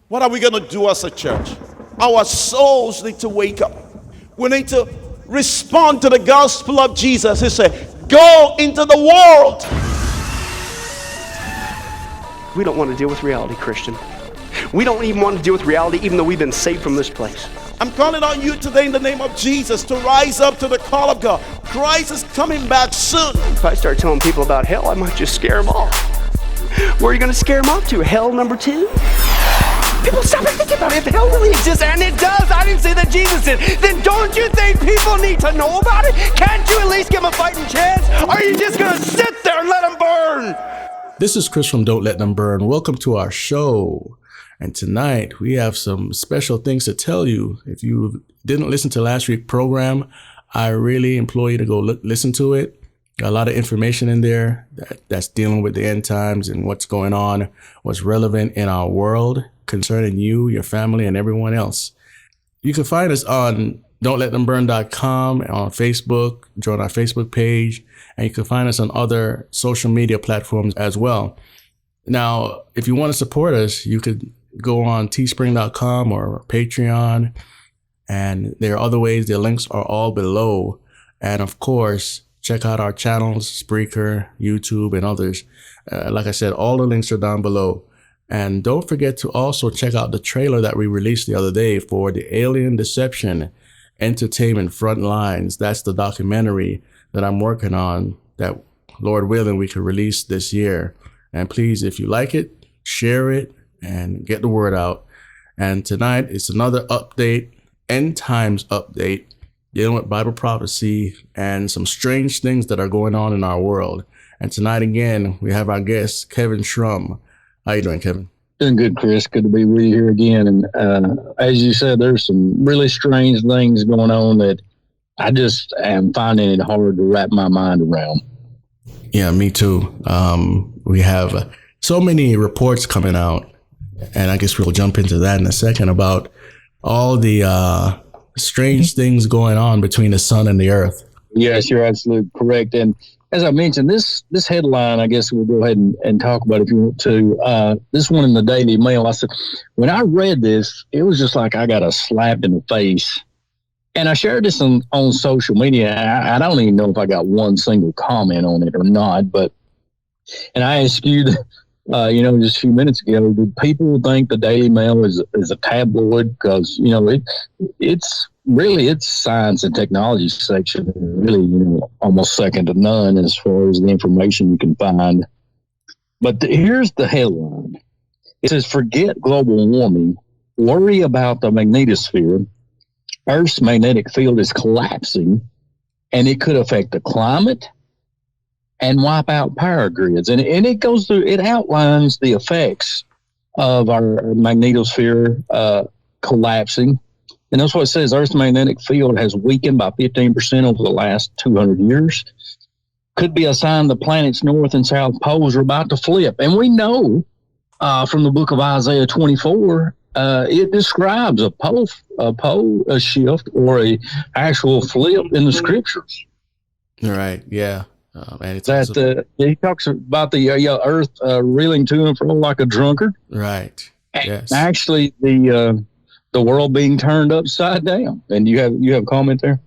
What are we going to do as a church? Our souls need to wake up. We need to respond to the gospel of Jesus. He said, go into the world. We don't want to deal with reality, Christian. We don't even want to deal with reality, even though we've been saved from this place. I'm calling on you today in the name of Jesus to rise up to the call of God. Christ is coming back soon. If I start telling people about hell, I might just scare them off. Where are you going to scare them off to? Hell number 2? People stop and think about it. If hell really exists, and it does, I didn't say that Jesus did, then don't you think people need to know about it? Can't you at least give them a fighting chance? Or are you just going to sit there and let them burn? This is Chris from Don't Let Them Burn. Welcome to our show. And tonight we have some special things to tell you. If you didn't listen to last week's program, I really implore you to go listen to it. Got a lot of information in there that's dealing with the end times and what's going on, what's relevant in our world concerning you, your family, and everyone else. You can find us on don'tletthemburn.com, on Facebook, join our Facebook page, and you can find us on other social media platforms as well. Now, if you want to support us, you could go on teespring.com or Patreon, and there are other ways. The links are all below. And of course, check out our channels, Spreaker, YouTube, and others. Like I said, all the links are down below. And don't forget to also check out the trailer that we released the other day for the Alien Deception Entertainment Frontlines. That's the documentary that I'm working on that, Lord willing, we could release this year. And please, if you like it, share it and get the word out. And tonight it's another update, end times update, dealing with Bible prophecy and some strange things that are going on in our world. And tonight again, we have our guest, Kevin Shrum. How you doing, Kevin? Doing good, Chris. Good to be with you here again. And as you said, there's some really strange things going on that I just am finding it hard to wrap my mind around. Yeah, me too. We have so many reports coming out, and I guess we'll jump into that in a second, about all the strange things going on between the sun and the earth. Yes, you're absolutely correct. And as I mentioned, this headline, I guess we'll go ahead and talk about it if you want to. This one in the Daily Mail, I said, when I read this, it was just like I got a slap in the face. And I shared this on social media. I don't even know if I got one single comment on it or not. And I asked you, just a few minutes ago, do people think the Daily Mail is a tabloid? Because, it's science and technology section, really, almost second to none as far as the information you can find. But here's the headline. It says, forget global warming, worry about the magnetosphere. Earth's magnetic field is collapsing, and it could affect the climate and wipe out power grids. And it goes through, it outlines the effects of our magnetosphere collapsing. And that's what it says. Earth's magnetic field has weakened by 15% over the last 200 years. Could be a sign the planet's north and south poles are about to flip. And we know from the book of Isaiah 24, it describes a pole shift or a actual flip in the scriptures. Right. Yeah. And it's he talks about the earth reeling to and fro like a drunkard. Right. Yes. And actually, the world being turned upside down. And you have a comment there?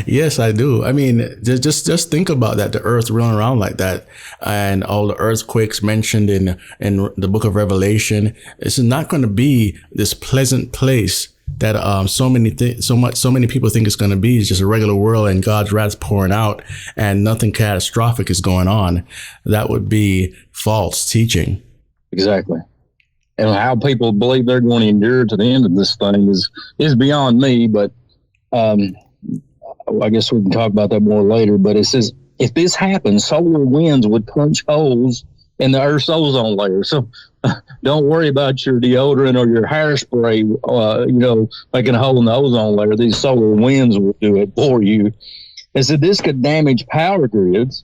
Yes, I do. I mean, just think about that. The earth rolling around like that, and all the earthquakes mentioned in the book of Revelation. It's not going to be this pleasant place that so many people think it's going to be. It's just a regular world, and God's wrath pouring out, and nothing catastrophic is going on. That would be false teaching. Exactly. And how people believe they're going to endure to the end of this thing is beyond me. But I guess we can talk about that more later. But it says, if this happens, solar winds would punch holes in the Earth's ozone layer. So don't worry about your deodorant or your hairspray, making a hole in the ozone layer. These solar winds will do it for you. And so this could damage power grids.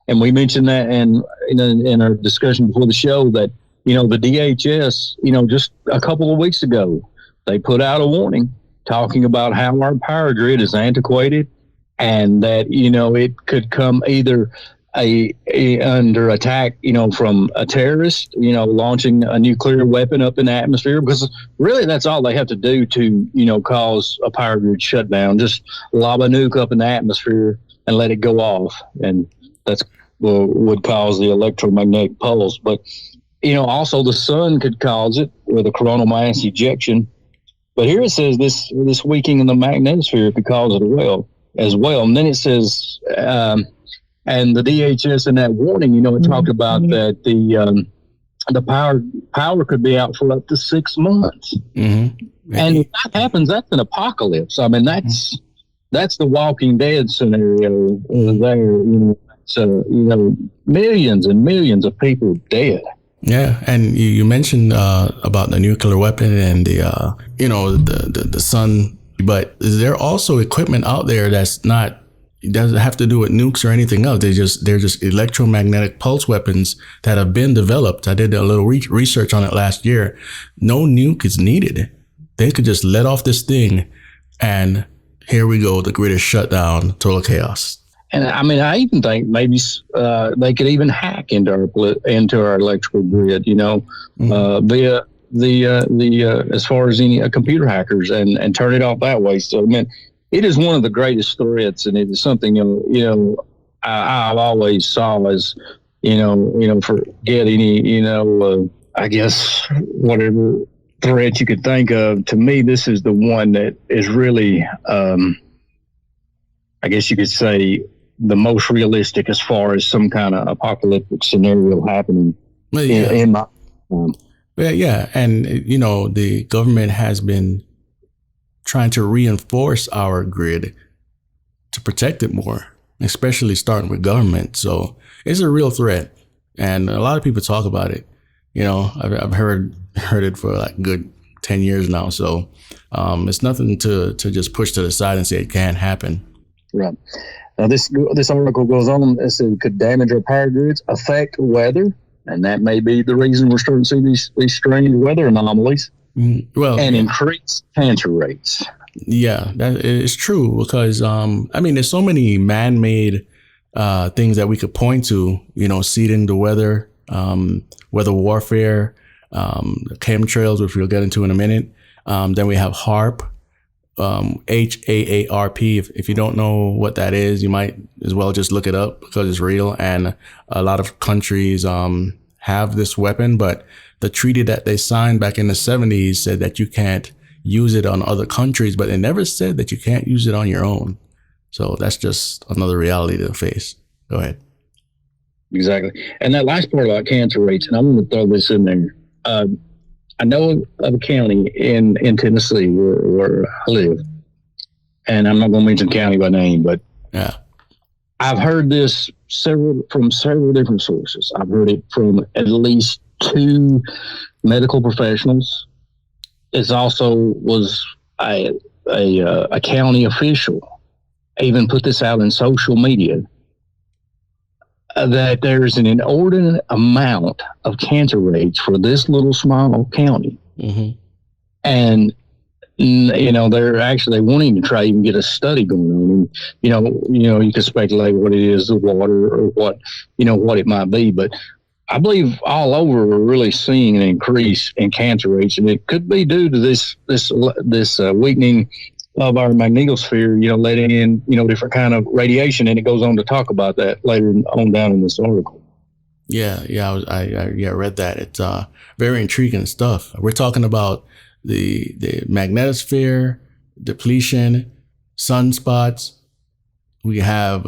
And we mentioned that in our discussion before the show that, the DHS, just a couple of weeks ago, they put out a warning talking about how our power grid is antiquated and that, it could come either under attack, from a terrorist, launching a nuclear weapon up in the atmosphere, because really that's all they have to do to, cause a power grid shutdown. Just lob a nuke up in the atmosphere and let it go off. And that's would cause the electromagnetic pulse. But, also the sun could cause it with a coronal mass ejection. But here it says this weakening in the magnetosphere could cause it as well. And then it says, and the DHS in that warning, it talked about that the power could be out for up to 6 months. Mm-hmm. And if that happens, that's an apocalypse. I mean, that's the Walking Dead scenario there. So, millions and millions of people dead. Yeah, and you mentioned about the nuclear weapon and the sun, but is there also equipment out there that's not? It doesn't have to do with nukes or anything else. They're just electromagnetic pulse weapons that have been developed. I did a little research on it last year. No nuke is needed. They could just let off this thing, and here we go. The grid is shut down. Total chaos. And I mean, I even think maybe they could even hack into our electrical grid. Via the as far as any computer hackers and turn it off that way. So I mean, it is one of the greatest threats, and it is something I've always saw as forget any I guess whatever threat you could think of. To me, this is the one that is really I guess you could say the most realistic as far as some kind of apocalyptic scenario happening in my yeah, and the government has been trying to reinforce our grid to protect it more, especially starting with government. So it's a real threat, and a lot of people talk about it. I've heard it for like good 10 years now. So it's nothing to just push to the side and say it can't happen. Right. Now this article goes on. It says it could damage our power grids, affect weather, and that may be the reason we're starting to see these strange weather anomalies. And increase cancer rates. Yeah, that is true, because there's so many man-made things that we could point to, seeding the weather, weather warfare, chemtrails, which we'll get into in a minute. Then we have HAARP, HAARP. If you don't know what that is, you might as well just look it up, because it's real. And a lot of countries have this weapon, but the treaty that they signed back in the 70s said that you can't use it on other countries, but it never said that you can't use it on your own. So that's just another reality to face. Go ahead. Exactly. And that last part about cancer rates, and I'm going to throw this in there. I know of a county in Tennessee where I live, and I'm not going to mention the county by name, but yeah, I've heard this from several different sources. I've heard it from at least 2 medical professionals. It also was a county official even put this out in social media, that there's an inordinate amount of cancer rates for this little small county. Mm-hmm. And they won't even try even get a study going on. And, you can speculate what it is, the water, or what it might be. But I believe all over we're really seeing an increase in cancer rates, and it could be due to this weakening of our magnetosphere, letting in, different kind of radiation. And it goes on to talk about that later on down in this article. Yeah. I read that. It's very intriguing stuff. We're talking about the magnetosphere, depletion, sunspots. We have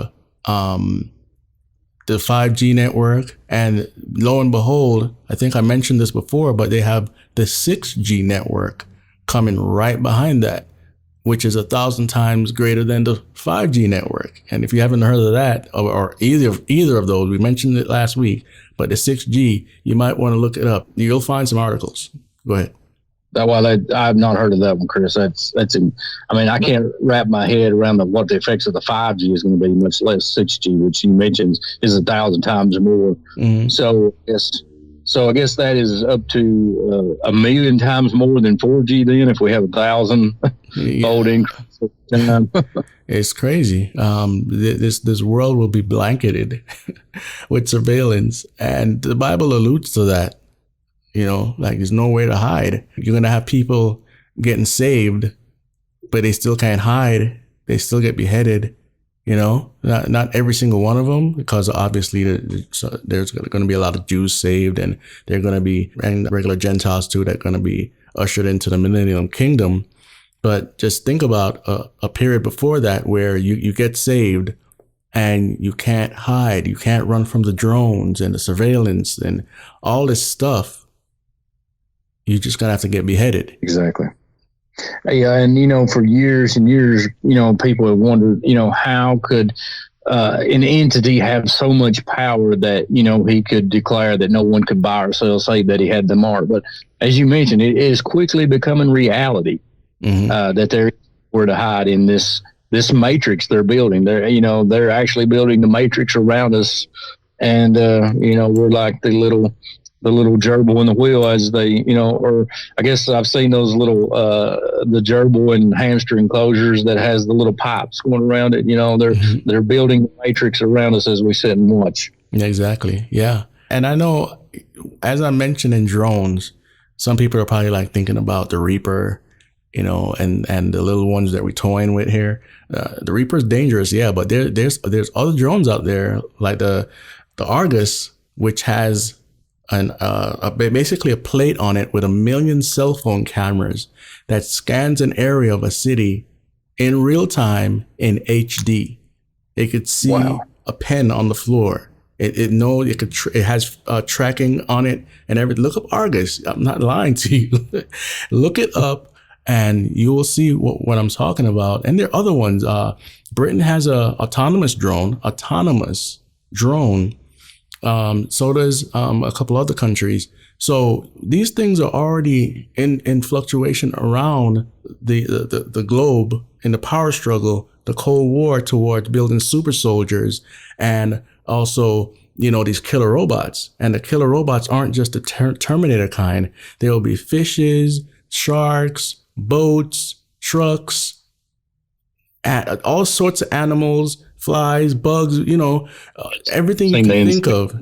the 5G network, and lo and behold, I think I mentioned this before, but they have the 6G network coming right behind that, which is 1,000 times greater than the 5G network. And if you haven't heard of that, or either of those, we mentioned it last week, but the 6G, you might want to look it up. You'll find some articles. Go ahead. I've not heard of that one, Chris. I can't wrap my head around what the effects of the 5G is going to be, much less 6G, which you mentioned is 1,000 times more. Mm-hmm. So I guess that is up to 1,000,000 times more than 4G. Then, if we have 1,000 fold increase over time. It's crazy. This world will be blanketed with surveillance, and the Bible alludes to that. Like there's nowhere to hide. You're gonna have people getting saved, but they still can't hide. They still get beheaded. Not every single one of them, because obviously there's going to be a lot of Jews saved, and they're going to be, and regular Gentiles too, that are going to be ushered into the millennium kingdom. But just think about a period before that where you get saved and you can't hide. You can't run from the drones and the surveillance and all this stuff. You're just going to have to get beheaded. Exactly. Yeah, and for years and years, people have wondered, how could an entity have so much power that he could declare that no one could buy or sell, say that he had the mark. But as you mentioned, it is quickly becoming reality that they're where to hide in this matrix they're building. They're actually building the matrix around us, and we're like the little gerbil in the wheel, as they, or I guess I've seen those little, the gerbil and hamster enclosures that has the little pipes going around it. They're building the matrix around us as we sit and watch. Yeah, exactly. Yeah. And I know, as I mentioned in drones, some people are probably like thinking about the Reaper, and the little ones that we're toying with here. The Reaper is dangerous. Yeah. But there's other drones out there like the Argus, which has basically a plate on it with 1 million cell phone cameras that scans an area of a city in real time in HD. It could see a pen on the floor. It has tracking on it and everything. Look up Argus. I'm not lying to you. Look it up and you will see what I'm talking about. And there are other ones. Britain has a autonomous drone. So does a couple other countries. So these things are already in fluctuation around the globe in the power struggle, the Cold War towards building super soldiers, and also these killer robots. And the killer robots aren't just the Terminator kind. There will be fishes, sharks, boats, trucks, all sorts of animals, flies, bugs, everything you can think of.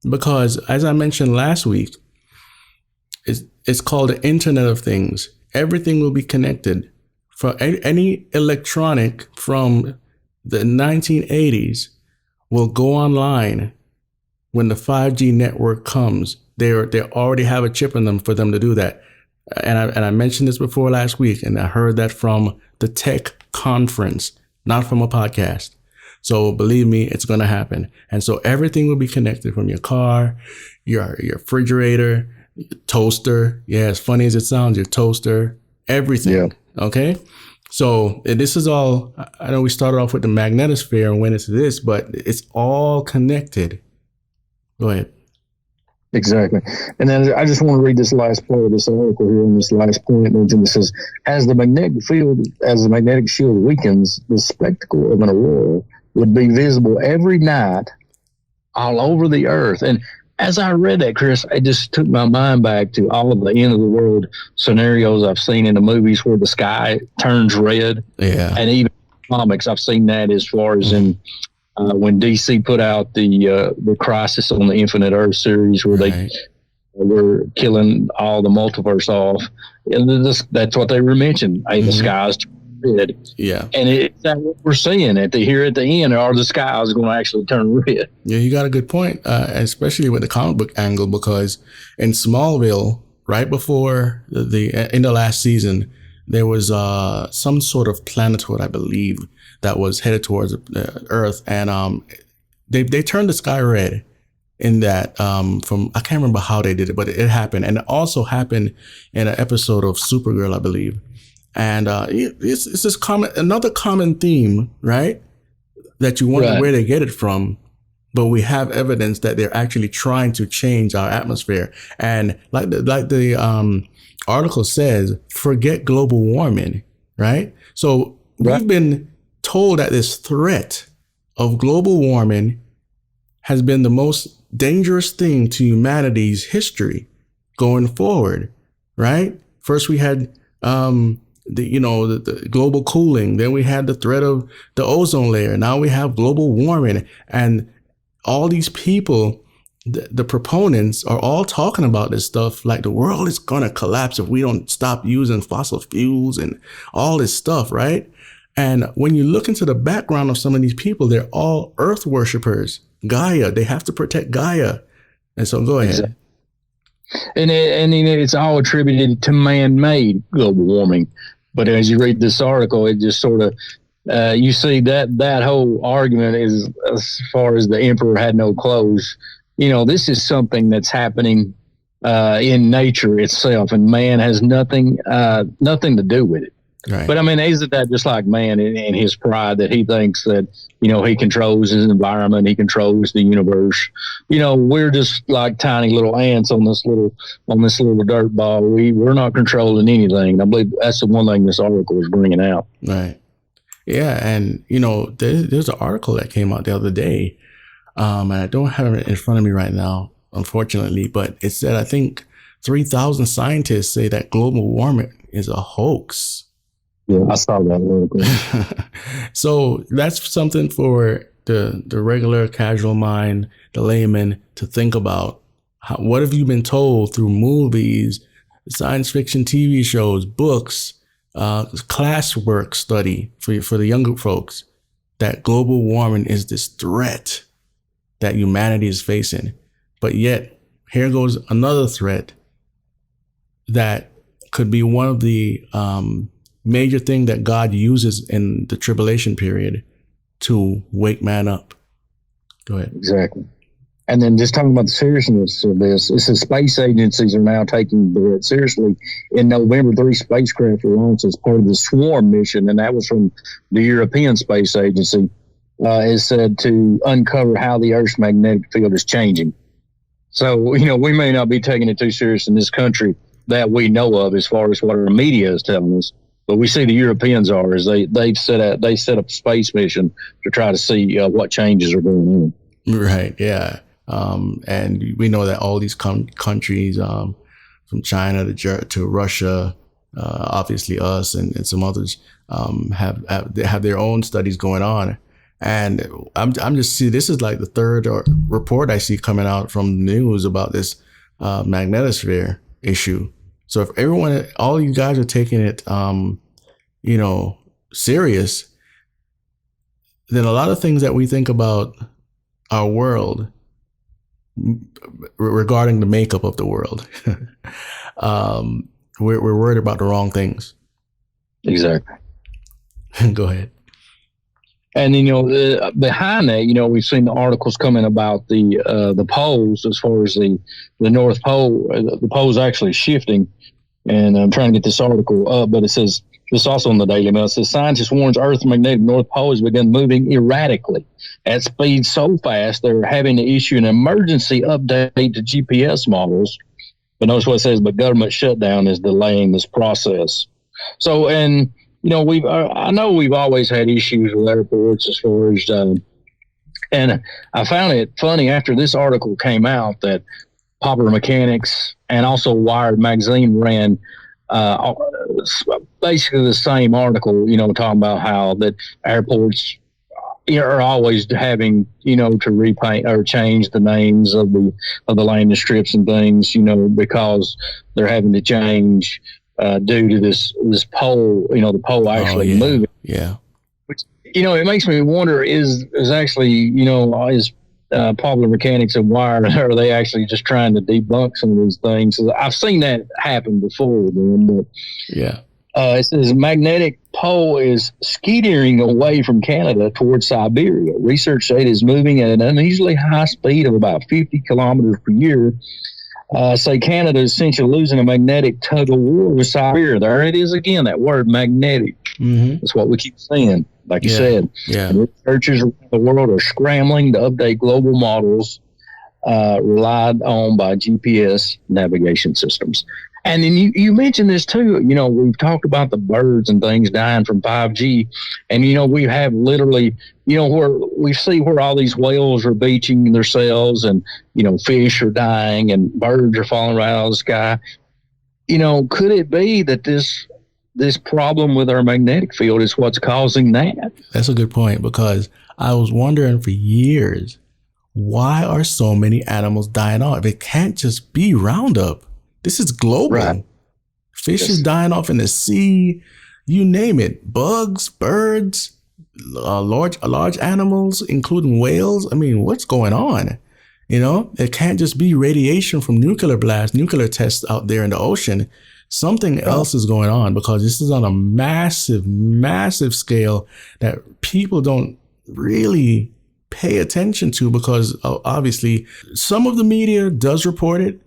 Because as I mentioned last week, it's called the Internet of Things. Everything will be connected. For any electronic from the 1980s will go online when the 5G network comes. They already have a chip in them for them to do that. And I mentioned this before last week, and I heard that from the tech conference, not from a podcast. So believe me, it's going to happen. And so everything will be connected, from your car, your refrigerator, your toaster. Yeah, as funny as it sounds, your toaster, everything. Yeah. Okay. So this is all, I know we started off with the magnetosphere and went into this, but it's all connected. Go ahead. Exactly. And then I just want to read this last part of this article here in this last point. It says, as the magnetic shield weakens, the spectacle of an aurora would be visible every night all over the earth. And as I read that, Chris, it just took my mind back to all of the end of the world scenarios I've seen in the movies where the sky turns red. Yeah. And even comics, I've seen that as far as in when DC put out the Crisis on the Infinite Earth series, where they were killing all the multiverse off. And that's what they were mentioning. Hey, the sky's red. Yeah. And that's what we're seeing here at the end. Are the skies going to actually turn red? Yeah, you got a good point, especially with the comic book angle, because in Smallville, right before in the last season, there was some sort of planetoid, I believe, that was headed towards Earth, and they turned the sky red. In that, I can't remember how they did it, but it happened, and it also happened in an episode of Supergirl, I believe. And it's this another common theme, right? That you wonder where they get it from, but we have evidence that they're actually trying to change our atmosphere. And like the article says, forget global warming, right? So we've been told that this threat of global warming has been the most dangerous thing to humanity's history going forward, right? First we had the global cooling. Then we had the threat of the ozone layer. Now we have global warming, and all these people, the proponents, are all talking about this stuff like the world is gonna collapse if we don't stop using fossil fuels and all this stuff, right? And when you look into the background of some of these people, they're all Earth worshipers. Gaia, they have to protect Gaia. And so go ahead. And it's all attributed to man-made global warming. But as you read this article, it just sort of, you see that whole argument is, as far as the emperor had no clothes, this is something that's happening in nature itself, and man has nothing to do with it. Right. But I mean, isn't that just like man in his pride that he thinks that, he controls his environment, he controls the universe. We're just like tiny little ants on this little dirt ball. We're not controlling anything. I believe that's the one thing this article is bringing out. Right. Yeah. And, there's an article that came out the other day. And I don't have it in front of me right now, unfortunately, but it said, I think 3,000 scientists say that global warming is a hoax. Yeah, I saw that. So that's something for the regular casual mind, the layman, to think about. What have you been told through movies, science fiction TV shows, books, classwork study for the younger folks, that global warming is this threat that humanity is facing? But yet, here goes another threat that could be one of the major thing that God uses in the tribulation period to wake man up. Go ahead. Exactly. And then just talking about the seriousness of this, it says space agencies are now taking it seriously. In November, 3 spacecraft were launched as part of the Swarm mission, and that was from the European Space Agency. Is said to uncover how the Earth's magnetic field is changing. So, we may not be taking it too serious in this country that we know of as far as what our media is telling us. But we see the Europeans are, is they set up a space mission to try to see what changes are going on. Right. Yeah. And we know that all these countries, from China to Russia, obviously us and some others, have their own studies going on. And I'm just this is like the third report I see coming out from the news about this magnetosphere issue. So if all you guys are taking it, serious, then a lot of things that we think about our world regarding the makeup of the world, we're worried about the wrong things. Exactly. Go ahead. And behind that, we've seen the articles coming about the poles as far as the North Pole. The pole's actually shifting, and I'm trying to get this article up, but it says this also in the Daily Mail. It says scientists warns Earth's magnetic North Pole has begun moving erratically at speeds so fast they're having to issue an emergency update to GPS models. But notice what it says: but government shutdown is delaying this process. So, and I know we've always had issues with airports as far as, and I found it funny after this article came out that Popular Mechanics and also Wired magazine ran basically the same article, talking about how that airports are always having, to repaint or change the names of the landing strips and things, because they're having to change due to this pole, the pole actually moving. Yeah. Which, it makes me wonder, is actually, is Popular Mechanics and Wired, are they actually just trying to debunk some of these things? I've seen that happen before then, but yeah. It says magnetic pole is skittering away from Canada towards Siberia. Research data is moving at an unusually high speed of about 50 kilometers per year. Say Canada is essentially losing a magnetic tug of war with Siberia. There it is again, that word magnetic. Mm-hmm. That's what we keep saying, like you said. Yeah. And researchers around the world are scrambling to update global models relied on by GPS navigation systems. And then you mentioned this too, we've talked about the birds and things dying from 5G. And, we have literally, where we see where all these whales are beaching themselves and, fish are dying and birds are falling right out of the sky. Could it be that this this problem with our magnetic field is what's causing that. That's a good point, because I was wondering for years, why are so many animals dying off? It can't just be Roundup. This is global. Right. Fish is dying off in the sea. You name it. Bugs, birds, large animals, including whales. I mean, what's going on? You know, it can't just be radiation from nuclear blasts, nuclear tests out there in the ocean. Something else is going on, because this is on a massive, massive scale that people don't really pay attention to, because obviously some of the media does report it,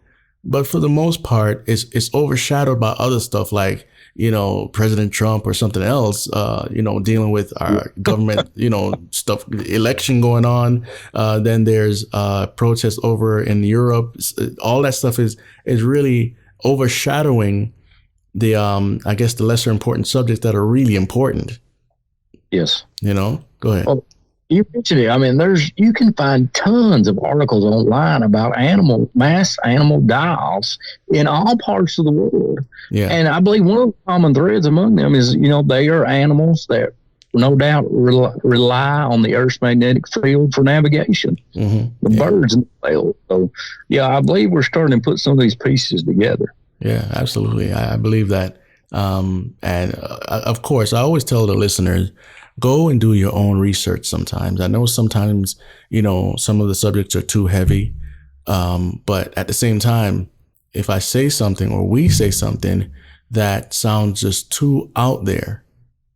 but for the most part, it's overshadowed by other stuff like, you know, President Trump or something else, you know, dealing with our government, you know, stuff, election going on. Then there's protests over in Europe. All that stuff is really overshadowing the, I guess, the lesser important subjects that are really important. Yes. You know, go ahead. Well, you mentioned it. I mean, you can find tons of articles online about mass animal die-offs in all parts of the world. Yeah. And I believe one of the common threads among them is, you know, they are animals that no doubt rely on the Earth's magnetic field for navigation. The birds and the whales. So, yeah, I believe we're starting to put some of these pieces together. Yeah, absolutely. I believe that. And of course, I always tell the listeners, go and do your own research sometimes. I know sometimes, you know, some of the subjects are too heavy. But at the same time, if I say something or we say something that sounds just too out there,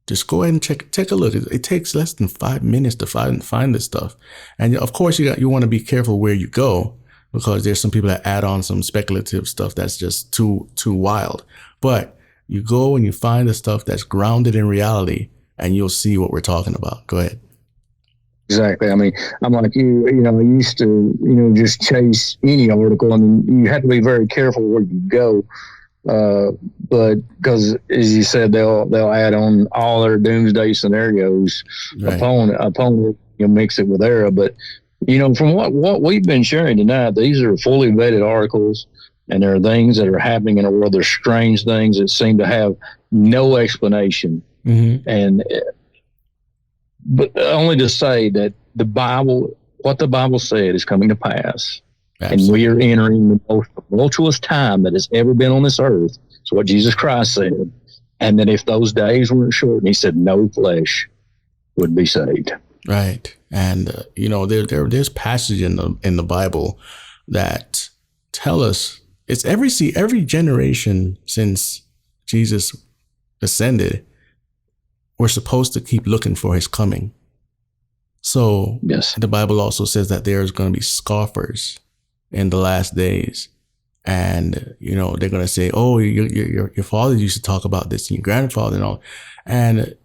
just go ahead and take a look. It takes less than 5 minutes to find this stuff. And of course, you want to be careful where you go, because there's some people that add on some speculative stuff that's just too wild. But you go and you find the stuff that's grounded in reality, and you'll see what we're talking about. Go ahead. Exactly. I mean, I'm like you. You know, I used to, you know, just chase any article, and you have to be very careful where you go. But because, as you said, they'll add on all their doomsday scenarios upon you know, mix it with error. But you know, from what we've been sharing tonight, these are fully vetted articles, and there are things that are happening in the world. There's strange things that seem to have no explanation. And but only to say that the Bible, what the Bible said, is coming to pass. Absolutely. And we are entering the most tumultuous time that has ever been on this earth. It's what Jesus Christ said. And that if those days weren't short, he said no flesh would be saved. Right. And you know, there's passage in the Bible that tell us it's every generation since Jesus ascended, we're supposed to keep looking for his coming. So yes, the Bible also says that there's going to be scoffers in the last days. And, you know, they're going to say, oh, your father used to talk about this, and your grandfather and all. And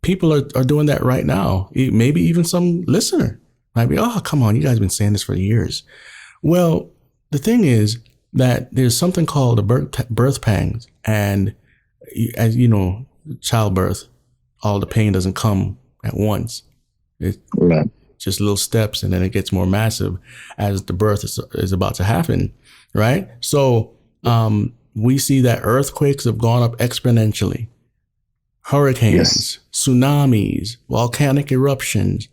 people are doing that right now. Maybe even some listener might be, oh, come on, you guys have been saying this for years. Well, the thing is that there's something called the birth pangs. And as you know, childbirth, all the pain doesn't come at once. It's just little steps, and then it gets more massive as the birth is about to happen, right? So we see that earthquakes have gone up exponentially. Hurricanes, tsunamis, volcanic eruptions,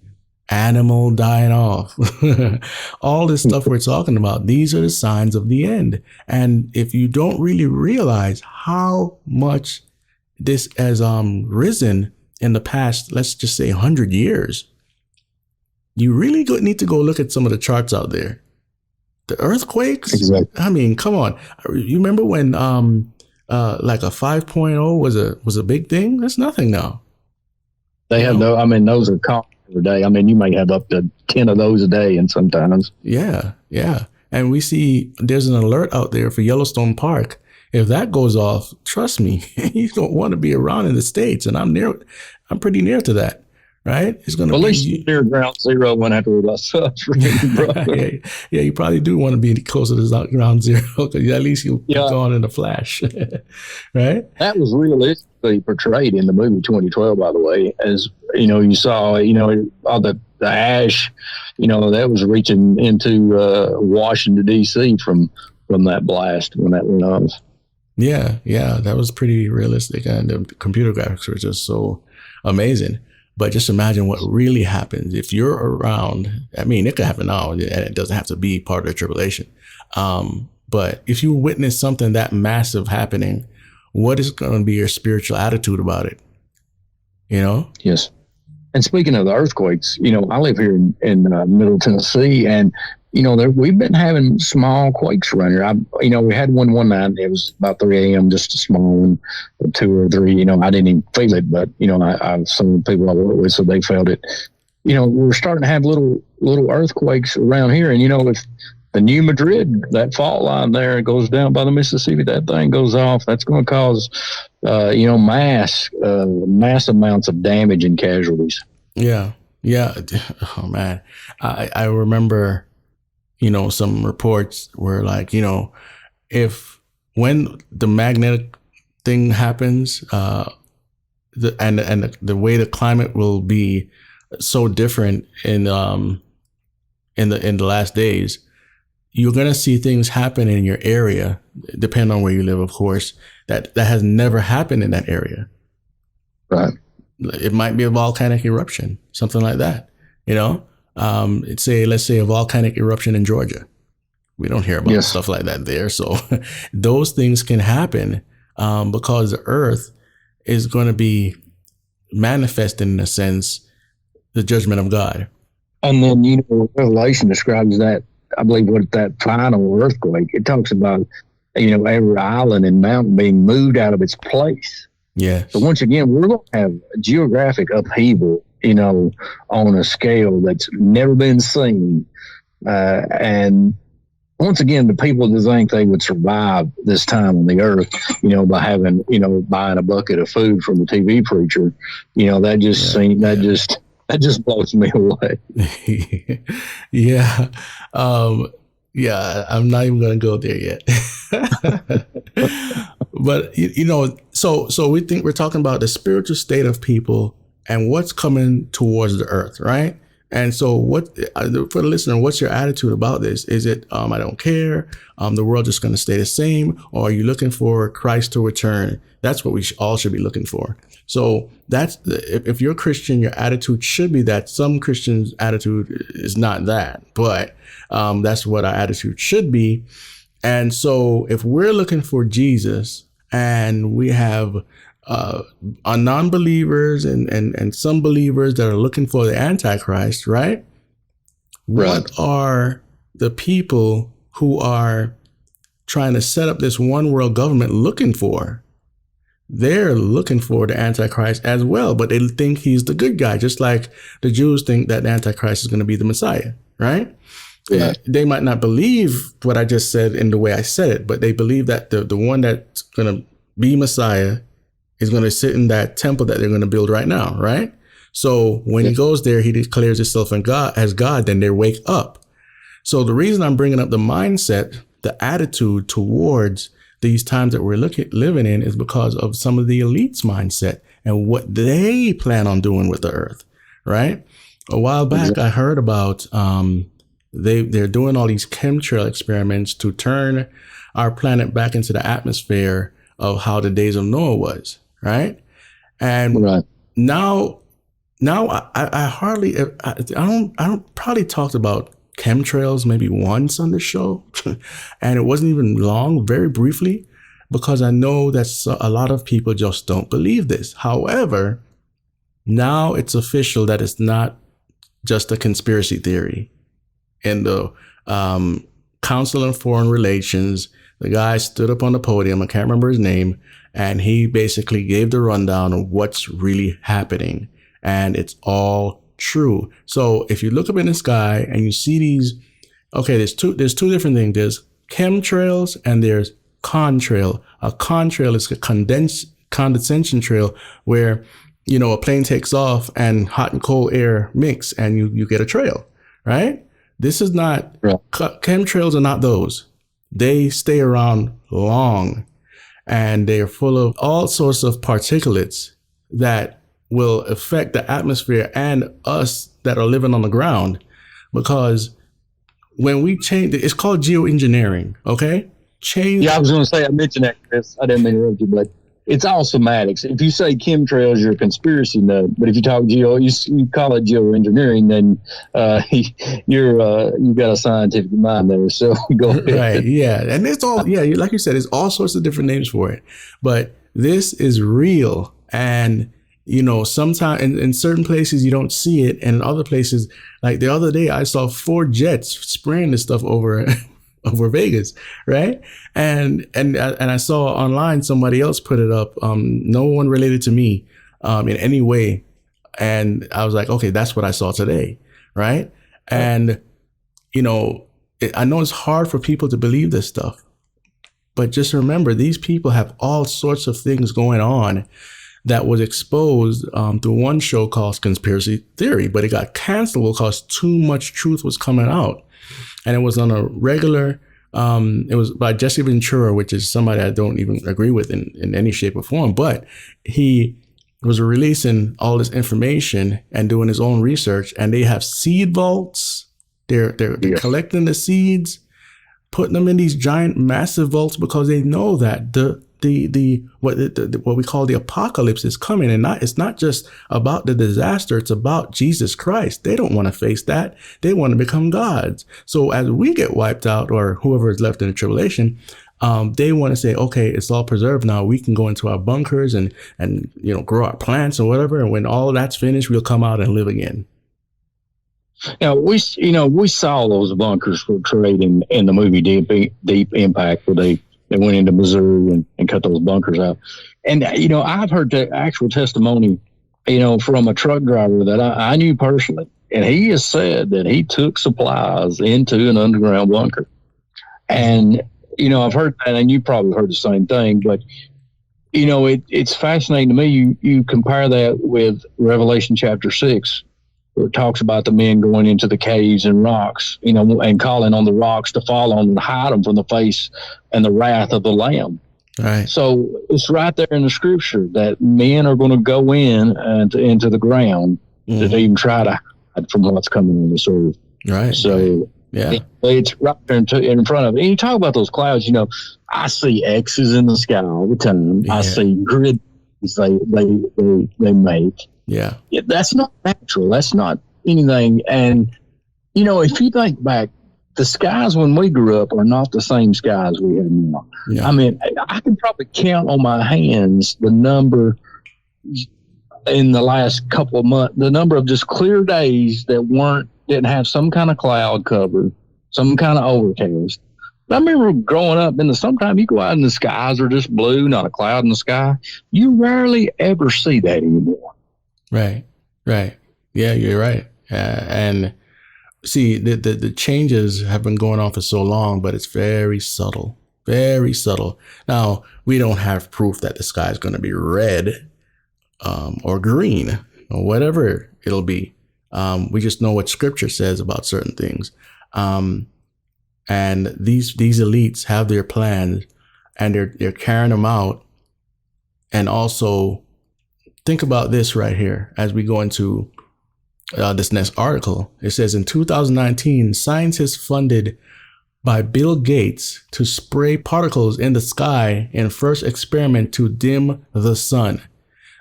animal dying off. All this stuff we're talking about, these are the signs of the end. And if you don't really realize how much this has risen in the past, let's just say 100 years, you really need to go look at some of the charts out there. The earthquakes, exactly. I mean, come on. You remember when like a 5.0 was a big thing? That's nothing now. They have no, I mean, those are common every day. I mean, you may have up to 10 of those a day, and sometimes. Yeah. And we see there's an alert out there for Yellowstone Park. If that goes off, trust me, you don't want to be around in the States. And I'm pretty near to that, right? It's going to be. At least you're near ground zero when after about suffering, brother. Yeah, you probably do want to be closer to ground zero, because at least you'll be gone in a flash, right? That was realistically portrayed in the movie 2012, by the way. As you know, you saw, you know, all the ash, you know, that was reaching into Washington, D.C. from that blast when that went off. Yeah, yeah, that was pretty realistic, and the computer graphics were just so amazing. But just imagine what really happens if you're around. I mean, it could happen now, and it doesn't have to be part of the tribulation. But if you witness something that massive happening, what is going to be your spiritual attitude about it? You know? Yes. And speaking of the earthquakes, I live here in Middle Tennessee, and we've been having small quakes around here. We had one night. It was about 3 a.m., just a small one, 2 or 3. I didn't even feel it, but I some of the people I work with, so they felt it. We're starting to have little earthquakes around here, and if the New Madrid, that fault line there goes down by the Mississippi, that thing goes off, that's going to cause mass amounts of damage and casualties. Yeah. Oh man, I remember, some reports were like, if when the magnetic thing happens, the way the climate will be so different in the last days, you're gonna see things happen in your area, depending on where you live, of course, that has never happened in that area. Right. It might be a volcanic eruption, something like that. Let's say a volcanic eruption in Georgia. We don't hear about stuff like that there. So those things can happen because the earth is going to be manifesting, in a sense, the judgment of God. And then, Revelation describes that, I believe, what that final earthquake, it talks about, every island and mountain being moved out of its place. Yeah. So once again, we're going to have geographic upheaval, on a scale that's never been seen. And once again, the people that think they would survive this time on the earth, by having, buying a bucket of food from the TV preacher, that just blows me away. Yeah. Yeah, I'm not even going to go there yet. But, so we think we're talking about the spiritual state of people and what's coming towards the earth, right? And so for the listener, what's your attitude about this? Is it, I don't care, the world just going to stay the same? Or are you looking for Christ to return? That's what we all should be looking for. So if you're a Christian, your attitude should be that. Some Christians' attitude is not that, but that's what our attitude should be. And so if we're looking for Jesus and we have non-believers and some believers that are looking for the Antichrist, right? What are the people who are trying to set up this one world government looking for? They're looking for the Antichrist as well, but they think he's the good guy, just like the Jews think that the Antichrist is going to be the Messiah, right? Yeah. They might not believe what I just said in the way I said it, but they believe that the one that's going to be Messiah is going to sit in that temple that they're going to build right now, right? So when he goes there, he declares himself as God, then they wake up. So the reason I'm bringing up the mindset, the attitude towards these times that we're living in is because of some of the elites' mindset and what they plan on doing with the earth, right? A while back, I heard about they're doing all these chemtrail experiments to turn our planet back into the atmosphere of how the days of Noah was, right? And now I don't probably talked about chemtrails maybe once on the show, and it wasn't even long, very briefly, because I know that a lot of people just don't believe this. However, now it's official that it's not just a conspiracy theory. In the Council on Foreign Relations, the guy stood up on the podium, I can't remember his name, and he basically gave the rundown of what's really happening. And it's all true. So if you look up in the sky and you see these, there's two different things. There's chemtrails and there's contrail. A contrail is a condensation trail where, a plane takes off and hot and cold air mix and you get a trail, right? This is not, chemtrails are not those. They stay around long and they're full of all sorts of particulates that will affect the atmosphere and us that are living on the ground. Because when we change, it's called geoengineering, okay? change. Yeah, I was going to say, I mentioned that, Chris. I didn't mean to interrupt you, but it's all semantics. If you say chemtrails, you're a conspiracy nut. But if you talk you call it geoengineering, then you've got a scientific mind there. So go ahead. Right. Yeah. And it's all, like you said, it's all sorts of different names for it. But this is real. And, sometimes in certain places you don't see it. And in other places, like the other day, I saw 4 jets spraying this stuff over Vegas, right? And I saw online somebody else put it up. No one related to me in any way, and I was like, okay, that's what I saw today, right? And I know it's hard for people to believe this stuff, but just remember, these people have all sorts of things going on that was exposed through one show called Conspiracy Theory, but it got canceled because too much truth was coming out. And it was on a regular, it was by Jesse Ventura, which is somebody I don't even agree with in any shape or form, but he was releasing all this information and doing his own research, and they have seed vaults. They're collecting the seeds, putting them in these giant, massive vaults because they know that what we call the apocalypse is coming, and it's not just about the disaster. It's about Jesus Christ. They don't want to face that. They want to become gods. So as we get wiped out, or whoever is left in the tribulation, they want to say, okay, it's all preserved now. We can go into our bunkers and grow our plants or whatever. And when all that's finished, we'll come out and live again. Now we saw those bunkers portrayed in the movie Deep Impact, where they went into Missouri and cut those bunkers out. And, I've heard the actual testimony, from a truck driver that I knew personally. And he has said that he took supplies into an underground bunker. And, I've heard that, and you probably heard the same thing. But, it's fascinating to me. You compare that with Revelation chapter 6, where it talks about the men going into the caves and rocks, and calling on the rocks to fall on and hide them from the face and the wrath of the Lamb. Right. So it's right there in the scripture that men are going to go in and into the ground to even try to hide from what's coming on this earth. Right. So it's right there in front of it. And you talk about those clouds, I see X's in the sky all the time. Yeah. I see grids they make. Yeah. That's not natural. That's not anything. And, if you think back, the skies when we grew up are not the same skies we have now. Yeah. I mean, I can probably count on my hands the number in the last couple of months, the number of just clear days that didn't have some kind of cloud cover, some kind of overcast. I remember growing up in the summertime, you go out and the skies are just blue, not a cloud in the sky. You rarely ever see that anymore. Right. Yeah, you're right. And see, the changes have been going on for so long, but it's very subtle, very subtle. Now, we don't have proof that the sky is going to be red or green or whatever it'll be. We just know what scripture says about certain things. And these elites have their plans, and they're carrying them out. And also, think about this right here as we go into this next article. It says in 2019, scientists funded by Bill Gates to spray particles in the sky in first experiment to dim the sun.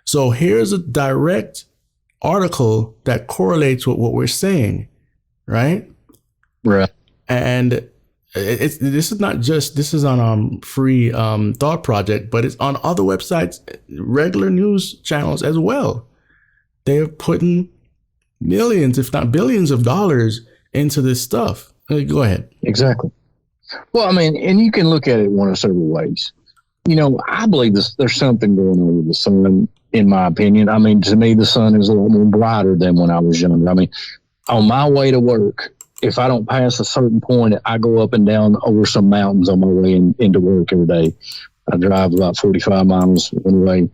So here's a direct article that correlates with what we're saying, right? Right. And this is on free Thought Project, but it's on other websites, regular news channels as well. They're putting millions, if not billions of dollars into this stuff. Go ahead. Exactly. Well, I mean, and you can look at it one of several ways. I believe there's something going on with the sun, in my opinion. I mean, to me, the sun is a lot more brighter than when I was younger. I mean, on my way to work, if I don't pass a certain point, I go up and down over some mountains on my way into work every day. I drive about 45 miles one way.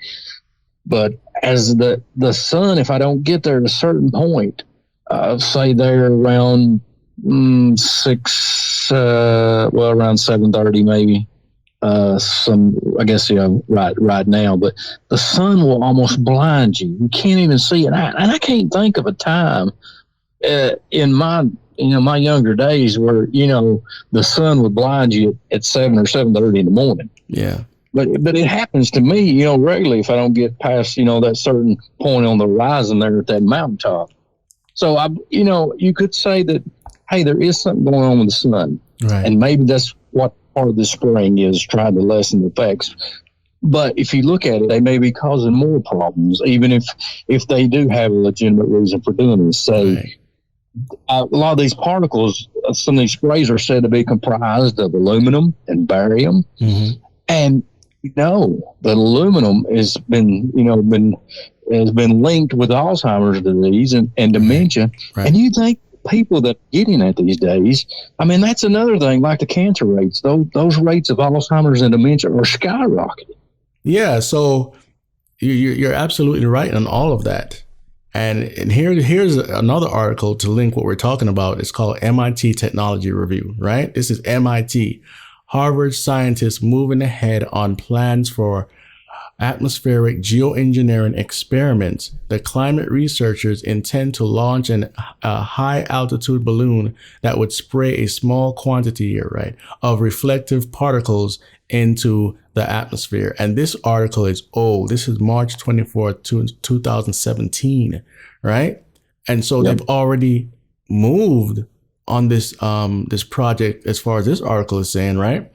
But as the sun, if I don't get there at a certain point, say there around around 7:30 maybe, right now, but the sun will almost blind you. You can't even see it. And I can't think of a time in my my younger days where, the sun would blind you at 7 or 7:30 in the morning. Yeah. But it happens to me, regularly if I don't get past, that certain point on the horizon there at that mountaintop. So you could say that, hey, there is something going on with the sun. Right. And maybe that's what part of the spring is, trying to lessen the effects. But if you look at it, they may be causing more problems, even if they do have a legitimate reason for doing this. So Right. A lot of these particles, some of these sprays are said to be comprised of aluminum and barium. Mm-hmm. And that aluminum has been linked with Alzheimer's disease and dementia. Right. And you think people that are getting it these days, I mean, that's another thing, like the cancer rates. Those rates of Alzheimer's and dementia are skyrocketing. Yeah, so you're absolutely right on all of that. And here's another article to link what we're talking about. It's called MIT Technology Review, right? This is MIT. Harvard scientists moving ahead on plans for atmospheric geoengineering experiments. The climate researchers intend to launch a high altitude balloon that would spray a small quantity, of reflective particles into the atmosphere. And this article is old. This is March 24th, 2017, right? And so they've already moved on this project as far as this article is saying, right?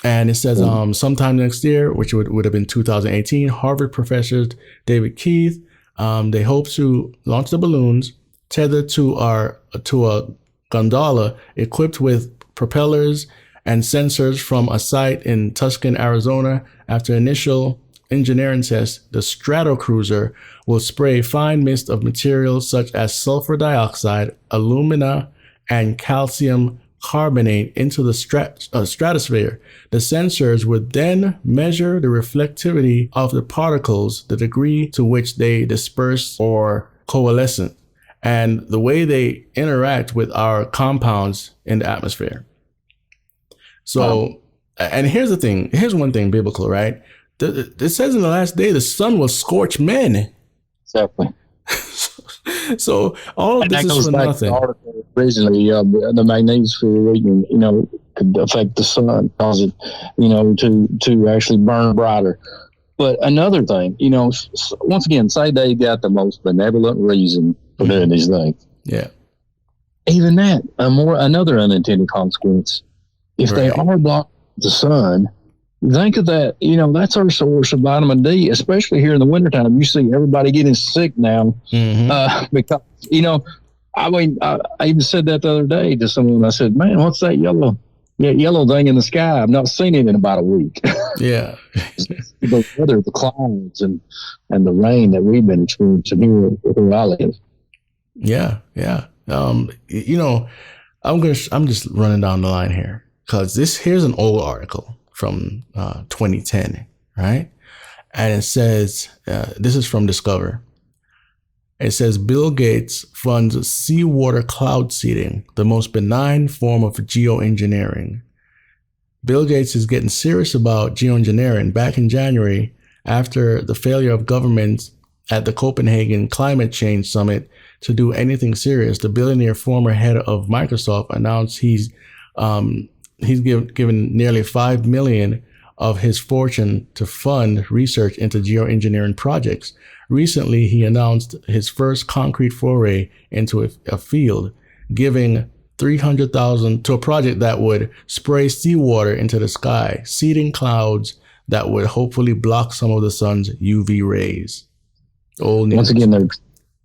And it says sometime next year, which would have been 2018, Harvard professors David Keith, they hope to launch the balloons tethered to a gondola equipped with propellers and sensors from a site in Tucson, Arizona. After initial engineering tests, the Stratocruiser will spray fine mist of materials such as sulfur dioxide, alumina, and calcium carbonate into the stratosphere. The sensors would then measure the reflectivity of the particles, the degree to which they disperse or coalescent, and the way they interact with our compounds in the atmosphere. So, and here's the thing. Here's one thing biblical, right? It says in the last day, the sun will scorch men. Exactly. So all of this is for nothing. Originally, the magnetosphere region, could affect the sun, cause it, to actually burn brighter. But another thing, once again, say they got the most benevolent reason for doing these things. Yeah. Even that, another unintended consequence. If they are blocking the sun, think of that, that's our source of vitamin D, especially here in the wintertime. You see everybody getting sick now because, I even said that the other day to someone. I said, man, what's that yellow thing in the sky? I've not seen it in about a week. Yeah. The weather, the clouds, and the rain that we've been experiencing here where I live. Yeah, yeah. I'm just running down the line here because here's an old article from 2010, right? And it says, this is from Discover. It says, Bill Gates funds seawater cloud seeding, the most benign form of geoengineering. Bill Gates is getting serious about geoengineering. Back in January, after the failure of governments at the Copenhagen Climate Change Summit to do anything serious, the billionaire former head of Microsoft announced he's given nearly $5 million of his fortune to fund research into geoengineering projects. Recently, he announced his first concrete foray into a field, giving $300,000 to a project that would spray seawater into the sky, seeding clouds that would hopefully block some of the sun's UV rays. Once again,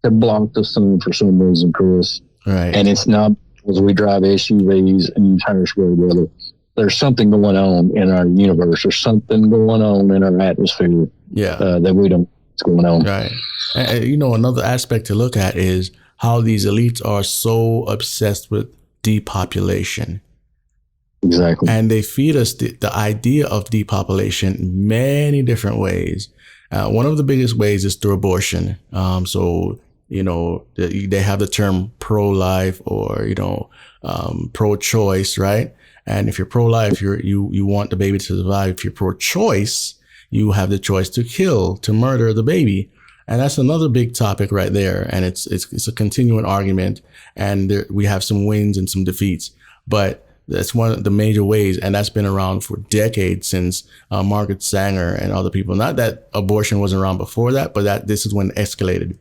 they block the sun for some reason, Chris. Right. And it's not because we drive SUVs and entire square weather. There's something going on in our universe. There's something going on in our atmosphere that we don't know what's going on. Right. And, another aspect to look at is how these elites are so obsessed with depopulation. Exactly. And they feed us the idea of depopulation in many different ways. One of the biggest ways is through abortion. So, they have the term pro-life or, pro-choice, right? And if you're pro-life, you want the baby to survive. If you're pro-choice, you have the choice to murder the baby. And that's another big topic right there. And it's a continuing argument. And we have some wins and some defeats. But that's one of the major ways. And that's been around for decades, since Margaret Sanger and other people. Not that abortion wasn't around before that, but this is when it escalated.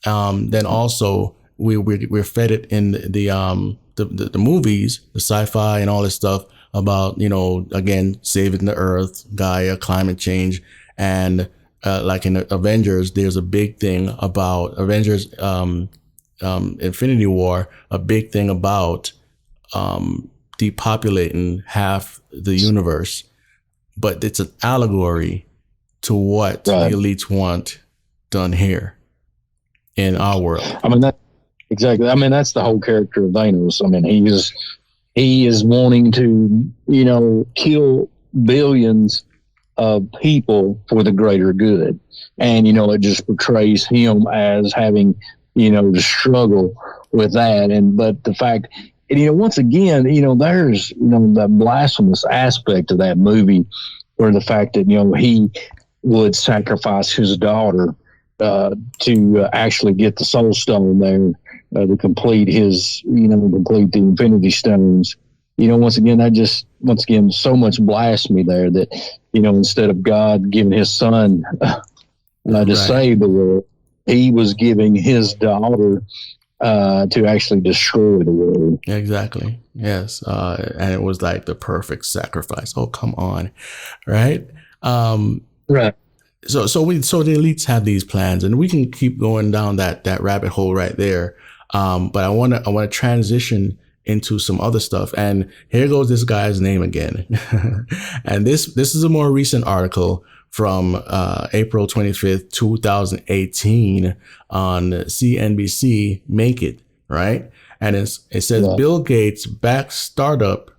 Then also we're fed it in the movies, the sci-fi and all this stuff about, again, saving the earth, Gaia, climate change. And like in Avengers, there's a big thing about Avengers, Infinity War, a big thing about depopulating half the universe. But it's an allegory to what the elites want done here in our world. I mean, exactly. I mean, that's the whole character of Thanos. I mean, he is wanting to, kill billions of people for the greater good. And, it just portrays him as having, to struggle with that. But the fact, once again, there's, the blasphemous aspect of that movie, where the fact that, he would sacrifice his daughter to actually get the Soul Stone there, to complete his, complete the Infinity Stones. Once again, so much blasphemy there that, instead of God giving his son to save the world, he was giving his daughter to actually destroy the world. Exactly. Yes. And it was like the perfect sacrifice. Oh, come on. Right. Right. So the elites have these plans, and we can keep going down that rabbit hole right there. But I want to transition into some other stuff. And here goes this guy's name again. And this is a more recent article from April 25th, 2018 on CNBC, Make It, right? And it says, Bill Gates backed startup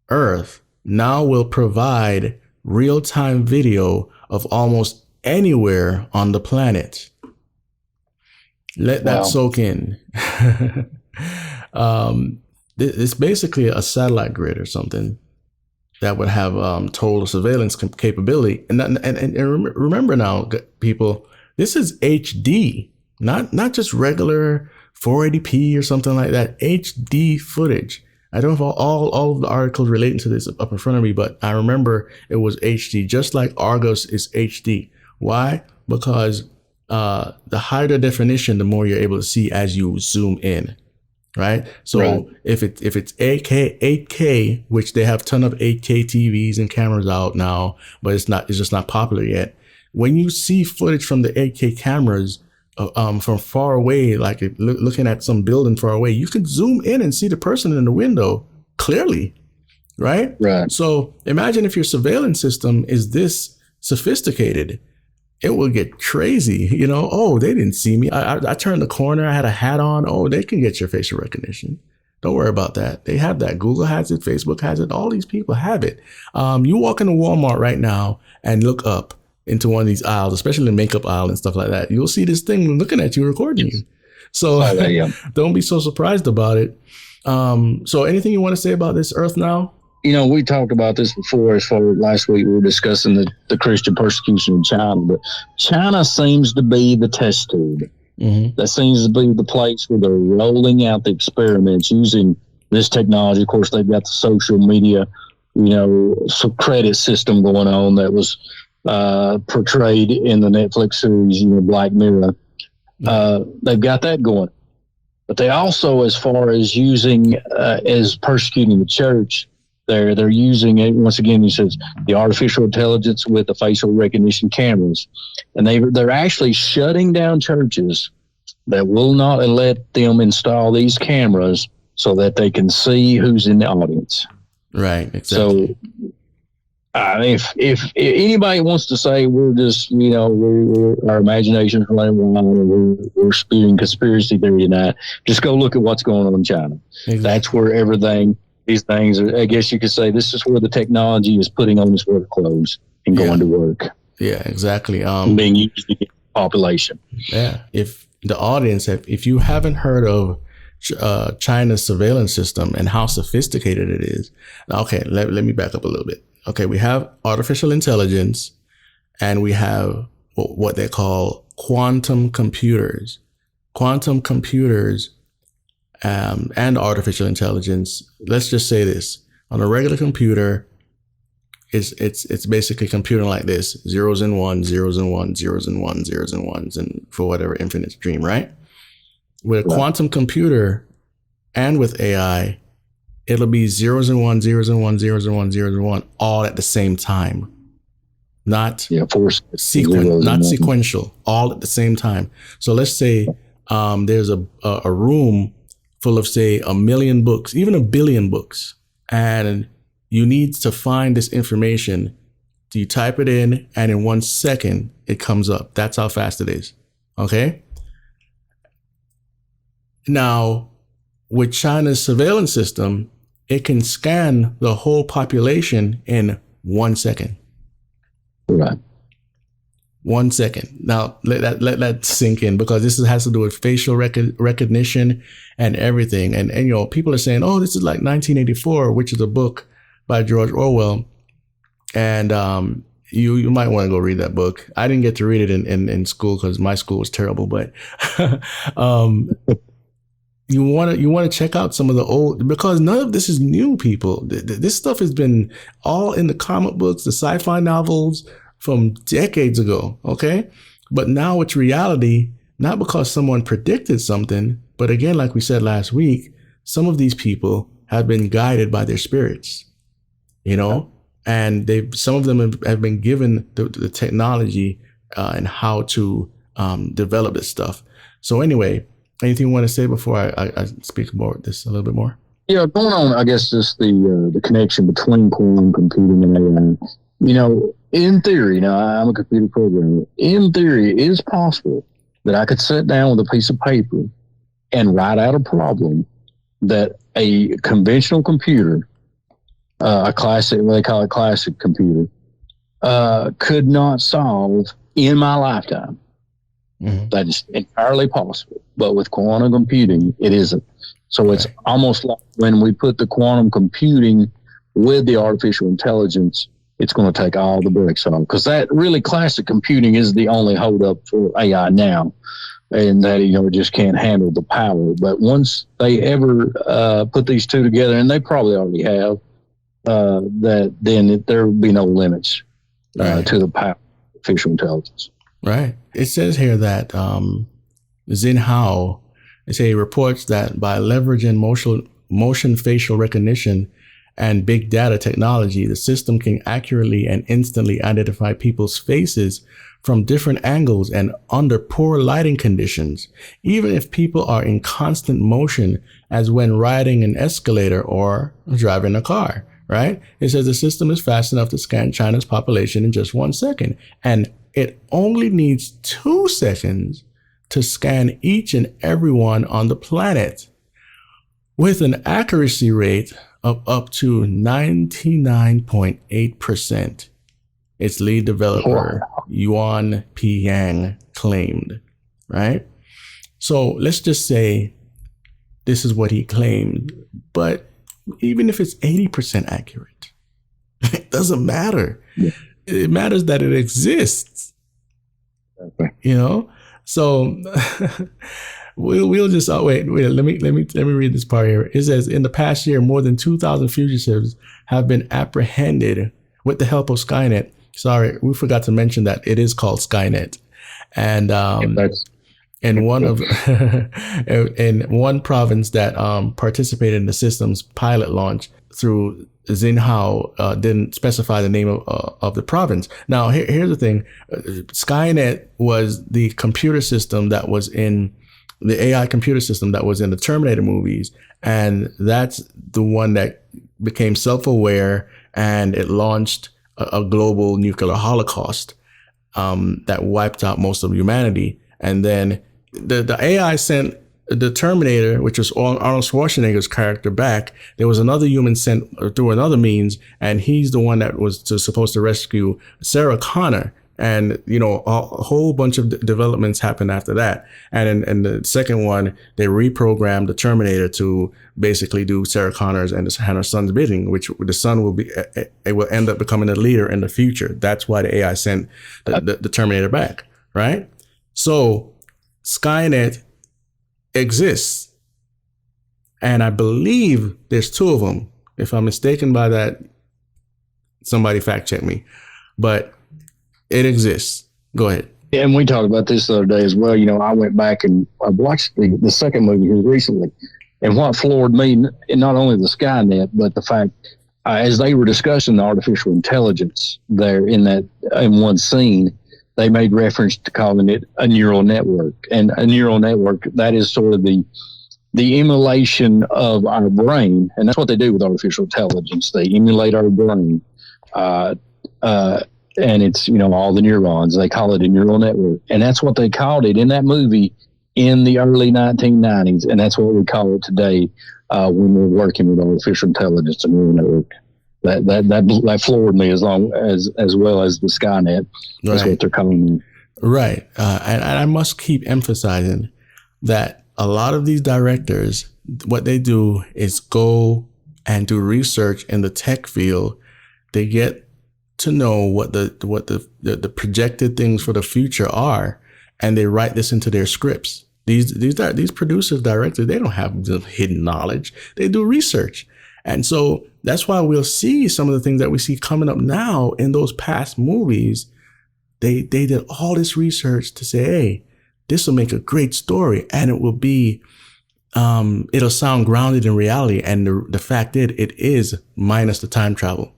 Earth now will provide real-time video of almost anywhere on the planet. Let that soak in. It's basically a satellite grid or something that would have total surveillance capability. And remember now, people, this is HD, not just regular 480p or something like that. HD footage. I don't have all of the articles relating to this up in front of me, but I remember it was HD, just like Argos is HD. Why? Because the higher the definition, the more you're able to see as you zoom in. Right. So if it's 8K, which they have a ton of 8K TVs and cameras out now, but it's just not popular yet. When you see footage from the 8K cameras from far away, like looking at some building far away, you can zoom in and see the person in the window clearly. Right. Right. So imagine if your surveillance system is this sophisticated. It will get crazy, Oh, they didn't see me. I turned the corner. I had a hat on. Oh, they can get your facial recognition. Don't worry about that. They have that. Google has it. Facebook has it. All these people have it. You walk into Walmart right now and look up into one of these aisles, especially the makeup aisle and stuff like that. You'll see this thing looking at you, recording you. So don't be so surprised about it. So anything you want to say about this Earth Now? We talked about this before. As far as last week, we were discussing the Christian persecution in China, but China seems to be the test tube. Mm-hmm. That seems to be the place where they're rolling out the experiments using this technology. Of course, they've got the social media, some credit system going on that was portrayed in the Netflix series, Black Mirror. They've got that going, but they also, as far as using as persecuting the church. They're using it, once again, he says, the artificial intelligence with the facial recognition cameras. And they're actually shutting down churches that will not let them install these cameras so that they can see who's in the audience. Right, exactly. So if anybody wants to say we're just, our imagination's running wild, we're spewing conspiracy theory and that, just go look at what's going on in China. Exactly. That's where everything... These things, I guess you could say, this is where the technology is putting on its work clothes and going to work. Yeah, exactly. Being used to get the population. Yeah. If the audience, if you haven't heard of China's surveillance system and how sophisticated it is. Okay, let me back up a little bit. Okay, we have artificial intelligence and we have what they call quantum computers. Quantum computers and artificial intelligence. Let's just say this: on a regular computer, it's basically computing like this: zeros and ones, zeros and ones, zeros and ones, zeros and ones, and for whatever infinite stream, right? With a quantum computer and with AI, it'll be zeros and ones, zeros and ones, zeros and ones, zeros and one, all at the same time. Not sequential, all at the same time. So let's say there's a room full of, say, 1 million books, even 1 billion books, and you need to find this information. You type it in, and in 1 second, it comes up. That's how fast it is. Okay? Now, with China's surveillance system, it can scan the whole population in 1 second. Right. 1 second. Now, let that sink in, because this has to do with facial recognition and everything. And you know, people are saying, oh, this is like 1984, which is a book by George Orwell. And you might want to go read that book. I didn't get to read it in school because my school was terrible, but you want to check out some of the old, because none of this is new, people. This stuff has been all in the comic books, the sci-fi novels from decades ago, okay? But now it's reality, not because someone predicted something, but again, like we said last week, some of these people have been guided by their spirits, you know, and some of them have been given the technology and how to develop this stuff. So anyway, anything you want to say before I speak about this a little bit more? Yeah, going on, I guess, just the connection between quantum computing and AI. You know, in theory, now I'm a computer programmer. In theory, it is possible that I could sit down with a piece of paper and write out a problem that a conventional computer, a classic, what they call a classic computer, could not solve in my lifetime. Mm-hmm. That is entirely possible. But with quantum computing, it isn't. So it's almost like when we put the quantum computing with the artificial intelligence, it's going to take all the brakes off, because that really classic computing is the only holdup for AI now, and that, you know, it just can't handle the power. But once they ever put these two together, and they probably already have, there will be no limits to the power of artificial intelligence. Right. It says here that Zin Hao, reports that by leveraging motion facial recognition and big data technology, the system can accurately and instantly identify people's faces from different angles and under poor lighting conditions, even if people are in constant motion, as when riding an escalator or driving a car, right? It says the system is fast enough to scan China's population in just 1 second, and it only needs 2 seconds to scan each and everyone on the planet, with an accuracy rate of up to 99.8%. Its lead developer, Yuan Piang, claimed, right? So let's just say this is what he claimed, but even if it's 80% accurate, it doesn't matter. Yeah. It matters that it exists, you know? So we'll just wait. Let me read this part here. It says, in the past year, more than 2,000 fugitives have been apprehended with the help of Skynet. Sorry, we forgot to mention that it is called Skynet, and in one province that participated in the system's pilot launch through Zin Hao didn't specify the name of the province. Now, here's the thing. Skynet was the computer system that was in the AI computer system that was in the Terminator movies. And that's the one that became self-aware, and it launched a global nuclear holocaust that wiped out most of humanity. And then the AI sent the Terminator, which was Arnold Schwarzenegger's character, back. There was another human sent through another means, and he's the one that was supposed to rescue Sarah Connor. And, you know, a whole bunch of developments happened after that. And in the second one, they reprogrammed the Terminator to basically do Sarah Connor's and her son's bidding, which the son will end up becoming a leader in the future. That's why the AI sent the Terminator back, right? So Skynet exists. And I believe there's 2 of them. If I'm mistaken by that, somebody fact check me. But it exists. Go ahead. And we talked about this the other day as well. You know, I went back and I watched the second movie here recently. And what floored me, not only the Skynet, but the fact, as they were discussing the artificial intelligence there in one scene, they made reference to calling it a neural network. And a neural network, that is sort of the emulation of our brain. And that's what they do with artificial intelligence. They emulate our brain. And it's, you know, all the neurons. They call it a neural network. And that's what they called it in that movie in the early 1990s. And that's what we call it today when we're working with artificial intelligence and neural network. That floored me as well as the Skynet. That's what they're calling it. Right. And I must keep emphasizing that a lot of these directors, what they do is go and do research in the tech field. They get to know what the projected things for the future are, and they write this into their scripts. These producers, directors, they don't have the hidden knowledge. They do research. And so that's why we'll see some of the things that we see coming up now in those past movies. They did all this research to say, hey, this will make a great story, and it will be it'll sound grounded in reality. And the fact is, it is minus the time travel.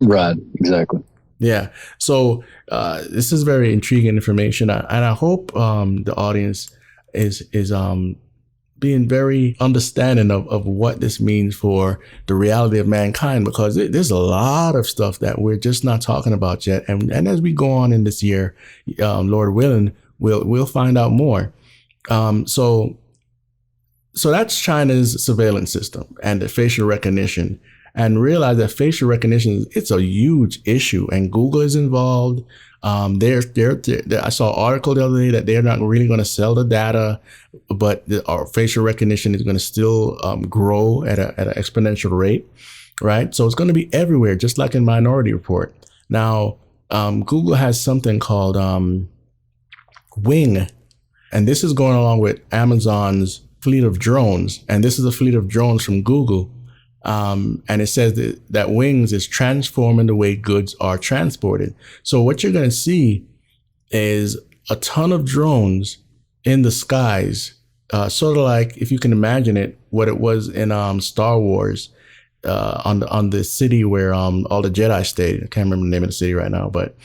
Right, exactly. Yeah. So this is very intriguing information, and I hope the audience is being very understanding of what this means for the reality of mankind, because there's a lot of stuff that we're just not talking about yet, and as we go on in this year, Lord willing, we'll find out more. So that's China's surveillance system and the facial recognition. And realize that facial recognition, it's a huge issue, and Google is involved. I saw an article the other day that they're not really going to sell the data, but our facial recognition is going to still grow at an exponential rate, right? So it's going to be everywhere, just like in Minority Report. Now, Google has something called Wing, and this is going along with Amazon's fleet of drones, and this is a fleet of drones from Google. And it says that Wings is transforming the way goods are transported. So what you're going to see is a ton of drones in the skies, sort of like, if you can imagine it, what it was in Star Wars, on the city where all the Jedi stayed. I can't remember the name of the city right now, but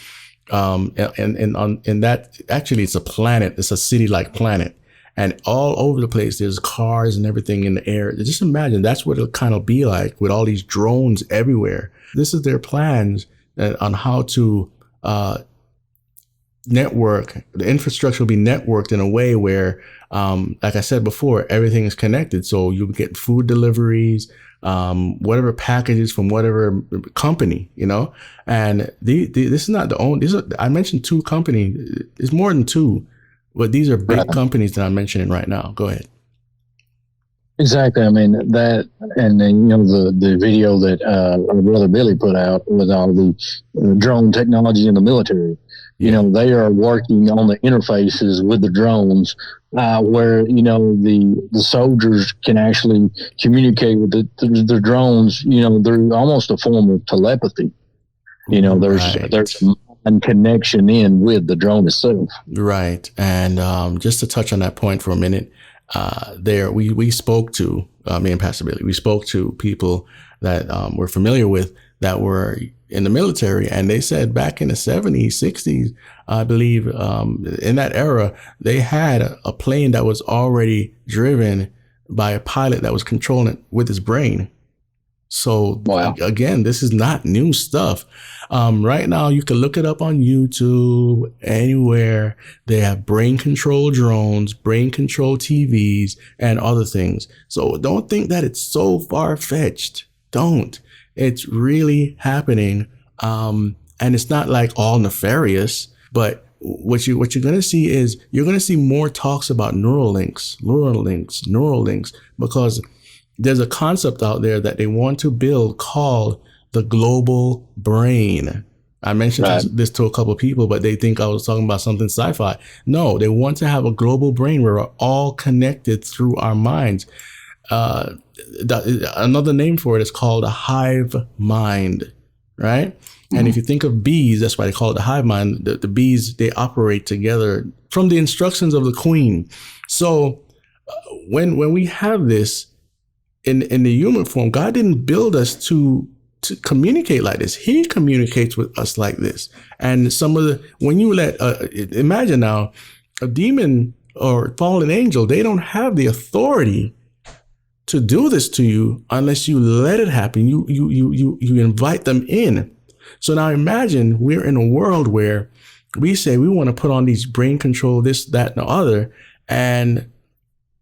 in that, actually it's a planet. It's a city-like planet. And all over the place, there's cars and everything in the air. Just imagine that's what it'll kind of be like with all these drones everywhere. This is their plans on how to network. The infrastructure will be networked in a way where, like I said before, everything is connected. So you get food deliveries, whatever packages from whatever company, you know. And this is not the only. I mentioned 2 companies. It's more than 2. But these are big companies that I'm mentioning right now. Go ahead. Exactly. I mean, that, and then, you know, the video that our brother Billy put out with all the drone technology in the military. You know, they are working on the interfaces with the drones where, you know, the soldiers can actually communicate with the drones. You know, they're almost a form of telepathy. You know, there's and connection in with the drone itself. Right. And just to touch on that point for a minute, we spoke to, me and Pastor Billy, we spoke to people that we're familiar with that were in the military, and they said back in the 70s, 60s, I believe, in that era, they had a plane that was already driven by a pilot that was controlling it with his brain. So again, this is not new stuff. Right now, you can look it up on YouTube, anywhere. They have brain control drones, brain control TVs, and other things. So don't think that it's so far-fetched. Don't. It's really happening. And it's not like all nefarious, but what you're going to see is you're going to see more talks about neural links, because there's a concept out there that they want to build called the global brain. I mentioned Right. this to a couple of people, but they think I was talking about something sci-fi. No, they want to have a global brain where we're all connected through our minds. Another name for it is called a hive mind, right? And if you think of bees, that's why they call it the hive mind. The bees, they operate together from the instructions of the queen. So when we have this in the human form, God didn't build us to communicate like this. He communicates with us like this. And when you imagine now, a demon or fallen angel, they don't have the authority to do this to you unless you let it happen. You invite them in. So now imagine we're in a world where we say we want to put on these brain control, this, that, and the other. And,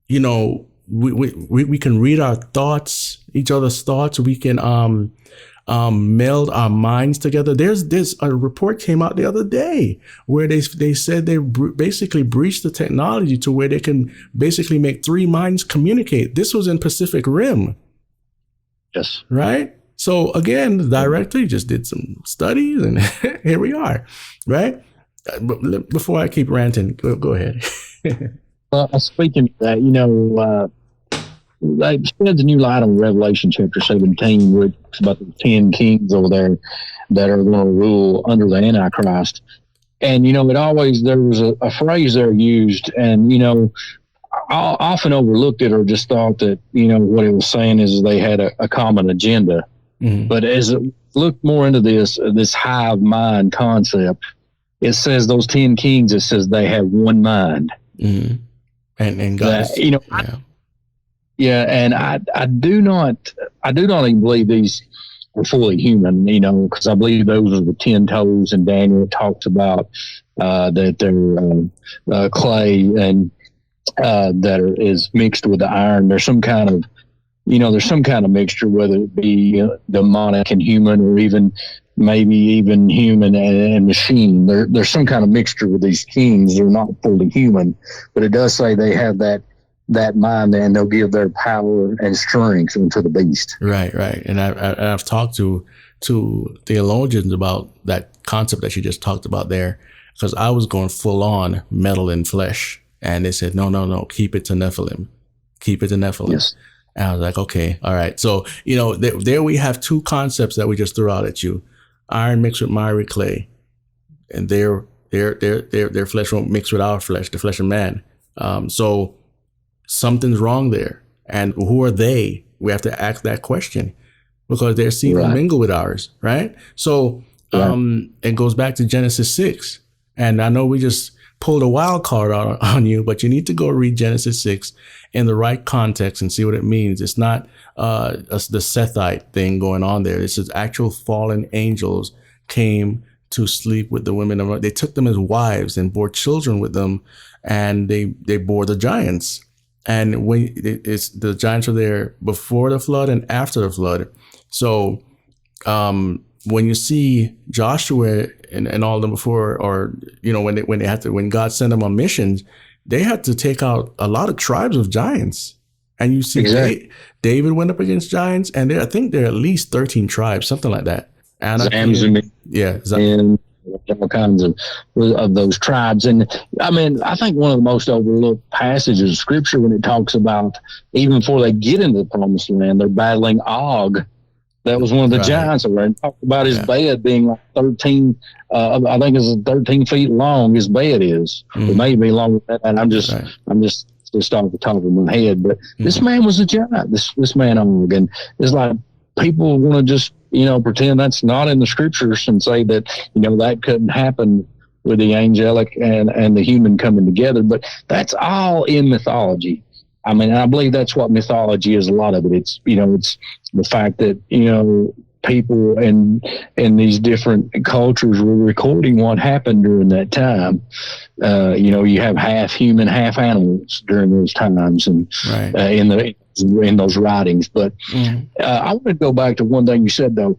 you know, we can read our thoughts, each other's thoughts. We can meld our minds together. There's a report came out the other day where they said they basically breached the technology to where they can basically make 3 minds communicate. This was in Pacific Rim. Yes. Right? So again, the director just did some studies and here we are, right? But before I keep ranting, go ahead. Well, speaking of that, you know, they shed the new light on Revelation chapter 17, where it's about the 10 kings over there that are going to rule under the Antichrist. And, you know, there was a phrase there used, and, you know, I often overlooked it or just thought that, you know, what it was saying is they had a common agenda. Mm-hmm. But as it looked more into this hive mind concept, it says those 10 kings, it says they have one mind. Mm-hmm. And God, you know, and I do not even believe these are fully human, you know, because I believe those are the 10 toes, and Daniel talks about that they're clay and that is mixed with the iron. There's some kind of, you know, mixture, whether it be demonic and human, or even maybe even human and machine. There's some kind of mixture with these kings. They're not fully human, but it does say they have that mind, and they'll give their power and strength unto the beast. Right. And I've talked to theologians about that concept that you just talked about there, because I was going full on metal and flesh, and they said, no, keep it to Nephilim. Yes. And I was like, okay, all right. So, you know, there we have 2 concepts that we just threw out at you: iron mixed with miry clay, and their flesh won't mix with our flesh, the flesh of man. So something's wrong there. And who are they? We have to ask that question, because their seed will mingle with ours, right? So it goes back to Genesis 6. And I know we just pulled a wild card on you, but you need to go read Genesis 6 in the right context and see what it means. It's not the Sethite thing going on there. This is actual fallen angels came to sleep with the women of, they took them as wives and bore children with them, and they bore the giants. And when the giants are there before the flood and after the flood. So when you see Joshua and all of them before, or, you know, when God sent them on missions, they had to take out a lot of tribes of giants. And you see David went up against giants, and I think there are at least 13 tribes, something like that. And and all kinds of those tribes. And I mean, I think one of the most overlooked passages of scripture, when it talks about even before they get into the promised land, they're battling Og. That was one of the giants over there, and talked about his bed being like 13, I think it's 13 feet long. His bed is. It may be longer than that, and I'm just off the top of my head. But this man was a giant. This man Og, and it's like people want to just, you know, pretend that's not in the scriptures and say that, you know, that couldn't happen with the angelic and the human coming together. But that's all in mythology. I mean, I believe that's what mythology is, a lot of it. It's, you know, it's the fact that, you know, people in these different cultures were recording what happened during that time. You know, you have half human, half animals during those times, and in those writings. But I want to go back to one thing you said, though.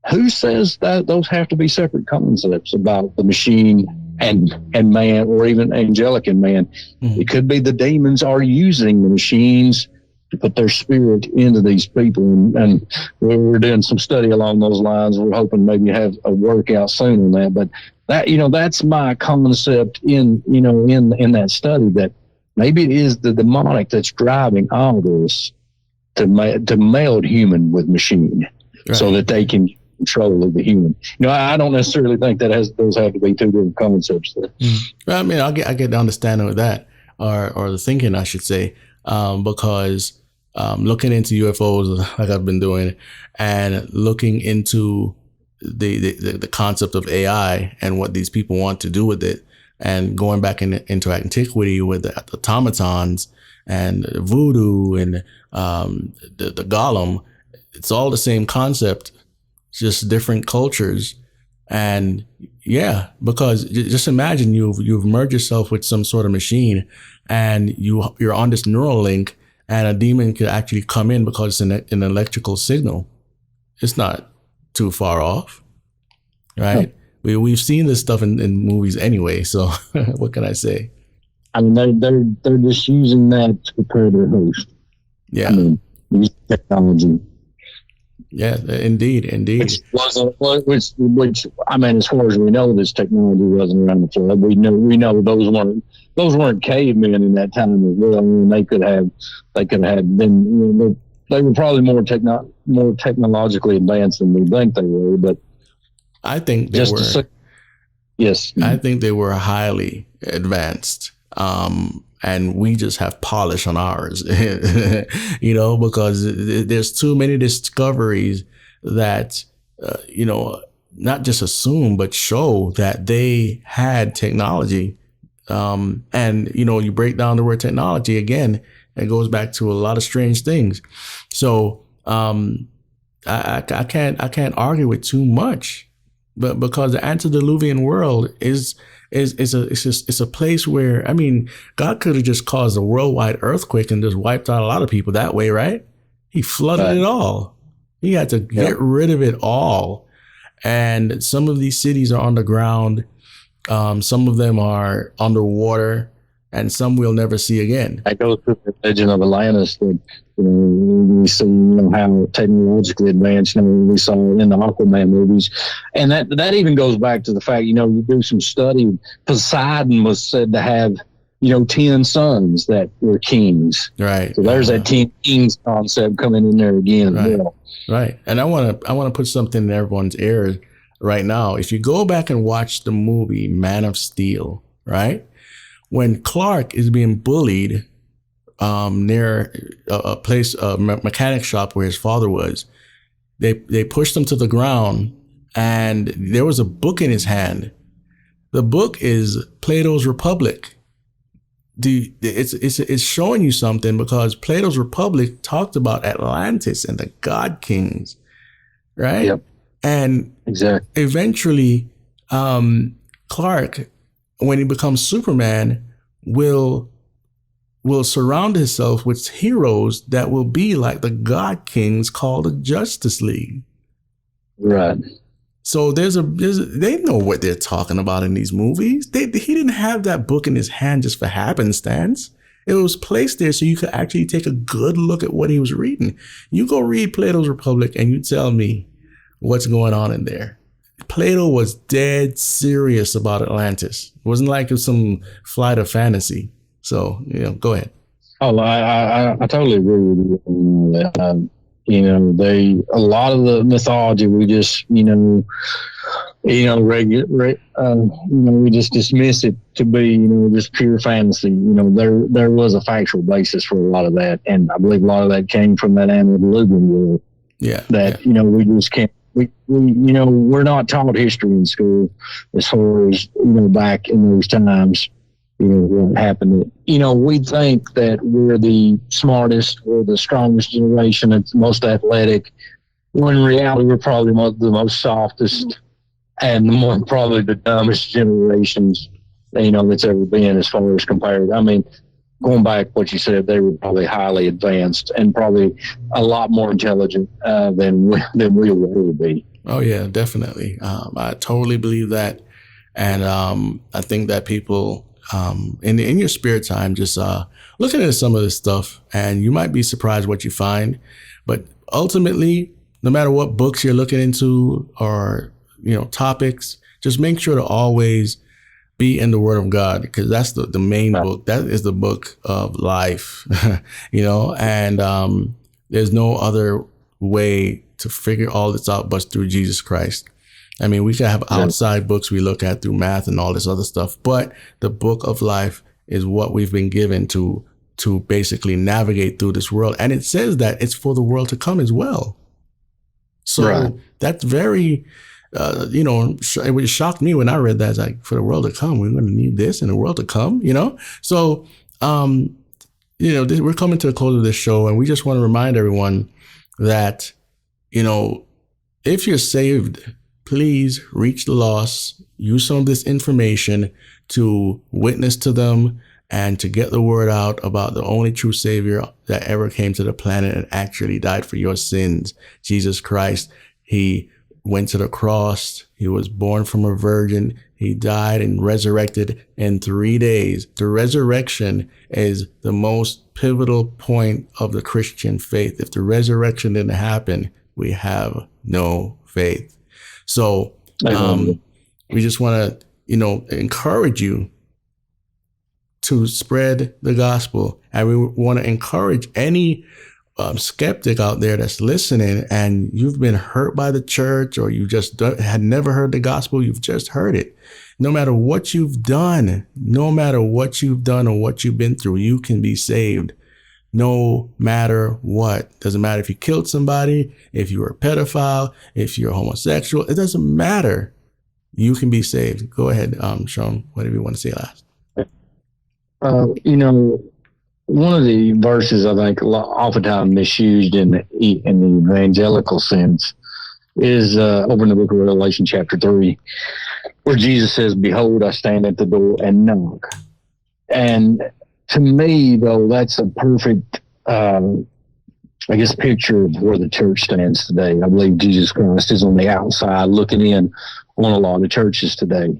Who says that those have to be separate concepts about the machine and man, or even angelic and man? It could be the demons are using the machines to put their spirit into these people. And we're doing some study along those lines. We're hoping maybe have a workout soon on that. But that, that's my concept in that study, that maybe it is the demonic that's driving all this to meld human with machine, right, so that they can control of the human. I don't necessarily think that those have to be two different concepts there. Well, I mean, I get the understanding of that, or the thinking, I should say, because looking into UFOs like I've been doing, and looking into the concept of AI and what these people want to do with it, and going back into antiquity with the automatons and voodoo and the golem, it's all the same concept, just different cultures. And yeah, because just imagine you've merged yourself with some sort of machine, and you're on this neural link, and a demon could actually come in because it's an electrical signal. It's not too far off, right? Yeah. We've seen this stuff in movies anyway, so what can I say? I mean, they're just using that to prepare their host. Yeah, I mean, use technology. Yeah, indeed. Which I mean, as far as we know, this technology wasn't around the flood. We know those weren't cavemen in that time as well. I mean, they could have been. They were probably more technologically advanced than we think they were. But I think they were. Yes, I think they were highly advanced. And we just have polish on ours, because there's too many discoveries that, not just assume, but show that they had technology. And, you break down the word technology again, it goes back to a lot of strange things. So I can't argue with too much, but because the antediluvian world is a place where, I mean, God could have just caused a worldwide earthquake and just wiped out a lot of people that way, right? He flooded it all. He had to get rid of it all. And some of these cities are underground. Some of them are underwater, and some we'll never see again. I go through the legend of Atlantis that, we see, how technologically advanced, we saw in the Aquaman movies. And that even goes back to the fact, you do some study. Poseidon was said to have, 10 sons that were kings. Right. So there's that 10 kings concept coming in there again. Right. As well. Right. And I want to put something in everyone's ears right now. If you go back and watch the movie Man of Steel, right? When Clark is being bullied near a place, a mechanic shop where his father was, they pushed him to the ground, and there was a book in his hand. The book is Plato's Republic. It's showing you something, because Plato's Republic talked about Atlantis and the God Kings, right? Yep. And exactly. Eventually, Clark, when he becomes Superman, will surround himself with heroes that will be like the God Kings called the Justice League. Right. So they know what they're talking about in these movies. He didn't have that book in his hand just for happenstance. It was placed there so you could actually take a good look at what he was reading. You go read Plato's Republic and you tell me what's going on in there. Plato was dead serious about Atlantis. It wasn't like it was some flight of fantasy. So, go ahead. Oh, I totally agree with you. A lot of the mythology we just, we just dismiss it to be, just pure fantasy. There was a factual basis for a lot of that, and I believe a lot of that came from that antediluvian world. Yeah. That we just can't. We're not taught history in school as far as back in those times. What happened. We think that we're the smartest or the strongest generation, it's most athletic, when in reality we're probably the most softest and probably the dumbest generations that's ever been, as far as compared. I mean, going back what you said, they were probably highly advanced and probably a lot more intelligent than we will ever be. Oh yeah, definitely. I totally believe that, and I think that people in your spare time, just looking at some of this stuff, and you might be surprised what you find. But ultimately, no matter what books you're looking into or, topics, just make sure to always be in the Word of God, because that's the main book. That is the book of life, and there's no other way to figure all this out but through Jesus Christ. I mean, we can have outside books we look at through math and all this other stuff, but the book of life is what we've been given to basically navigate through this world. And it says that it's for the world to come as well. So that's very, it shocked me when I read that. It's like, for the world to come, we're going to need this in the world to come, So, we're coming to the close of this show, and we just want to remind everyone that, if you're saved, please reach the lost, use some of this information to witness to them and to get the word out about the only true Savior that ever came to the planet and actually died for your sins, Jesus Christ. He went to the cross. He was born from a virgin. He died and resurrected in 3 days. The resurrection is the most pivotal point of the Christian faith. If the resurrection didn't happen, we have no faith. So we just want to, encourage you to spread the gospel. And we want to encourage any skeptic out there that's listening and you've been hurt by the church, or you just had never heard the gospel, you've just heard it. No matter what you've done or what you've been through, you can be saved. No matter what. Doesn't matter if you killed somebody, if you were a pedophile, if you're homosexual, it doesn't matter. You can be saved. Go ahead, Sean, whatever you want to say last. One of the verses I think oftentimes misused in the evangelical sense is over in the book of Revelation chapter 3, where Jesus says, "Behold, I stand at the door and knock." And to me, though, that's a perfect, picture of where the church stands today. I believe Jesus Christ is on the outside looking in on a lot of churches today.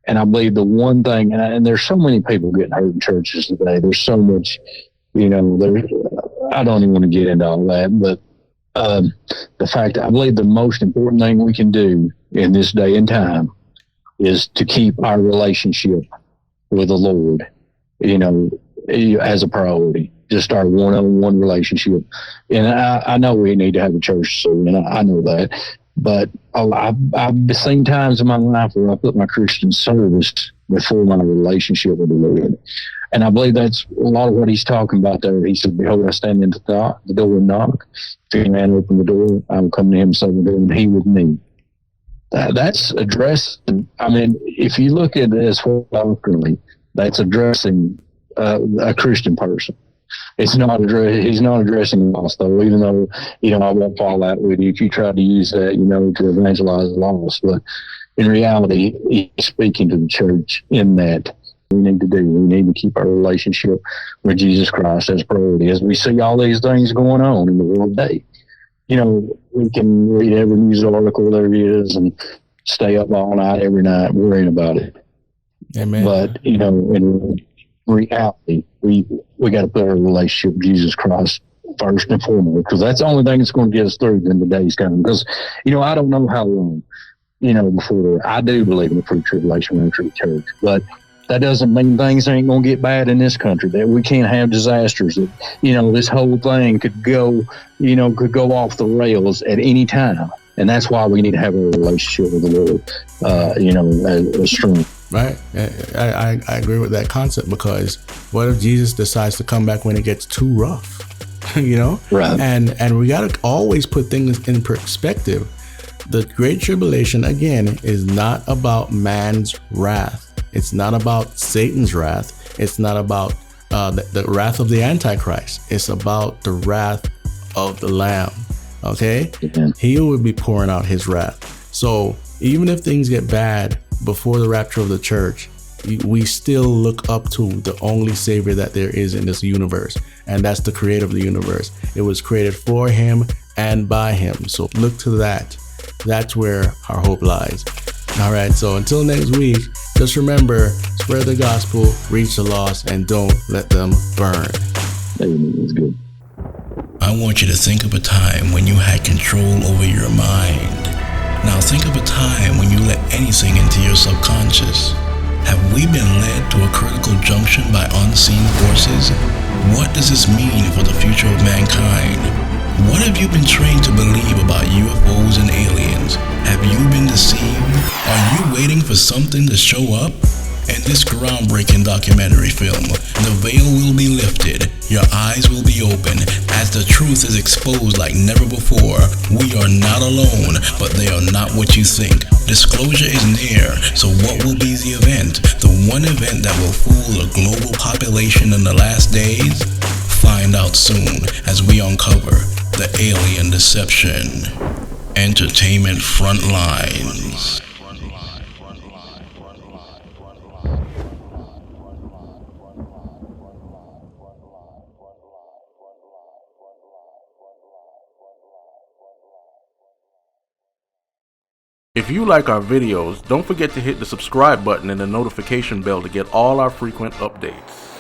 And I believe the one thing, and there's so many people getting hurt in churches today. There's so much, I don't even want to get into all that, but the fact that I believe the most important thing we can do in this day and time is to keep our relationship with the Lord, as a priority. Just our one-on-one relationship. And I know we need to have a church soon, and I know that. But I've seen times in my life where I put my Christian service before my relationship with the Lord. And I believe that's a lot of what he's talking about there. He said, "Behold, I stand at the door and knock. If any man open the door, I will come to him, so and he with me." That's addressing, if you look at it as doctrinally, that's addressing a Christian person. He's not addressing lost, though, even though, I won't fall out with you if you try to use that, to evangelize the lost. But in reality, he's speaking to the church in that we need to keep our relationship with Jesus Christ as priority. As we see all these things going on in the world today, we can read every news article there is and stay up all night every night worrying about it. Amen. But, in reality, we got to put our relationship with Jesus Christ first and foremost, because that's the only thing that's going to get us through in the days coming. Because, I don't know how long, before I do believe in the pre-tribulation rapture of the church, but that doesn't mean things ain't going to get bad in this country, that we can't have disasters, that, this whole thing could go off the rails at any time. And that's why we need to have a relationship with the Lord, as strong. Right. I agree with that concept, because what if Jesus decides to come back when it gets too rough? Right. And we got to always put things in perspective. The Great Tribulation, again, is not about man's wrath. It's not about Satan's wrath. It's not about the wrath of the Antichrist. It's about the wrath of the Lamb. Okay? Yeah. He will be pouring out his wrath. So even if things get bad before the rapture of the church, we still look up to the only Savior that there is in this universe, and that's the creator of the universe. It was created for him and by him. So look to that. That's where our hope lies. All right, so until next week, just remember, spread the gospel, reach the lost, and don't let them burn. Amen. That's good. I want you to think of a time when you had control over your mind. Now think of a time when you let anything into your subconscious. Have we been led to a critical junction by unseen forces? What does this mean for the future of mankind? What have you been trained to believe about UFOs and aliens? Have you been deceived? Are you waiting for something to show up? In this groundbreaking documentary film, the veil will be lifted, your eyes will be open, as the truth is exposed like never before. We are not alone, but they are not what you think. Disclosure is near, so what will be the event? The one event that will fool the global population in the last days? Find out soon as we uncover the alien deception. Entertainment Frontlines. If you like our videos, don't forget to hit the subscribe button and the notification bell to get all our frequent updates.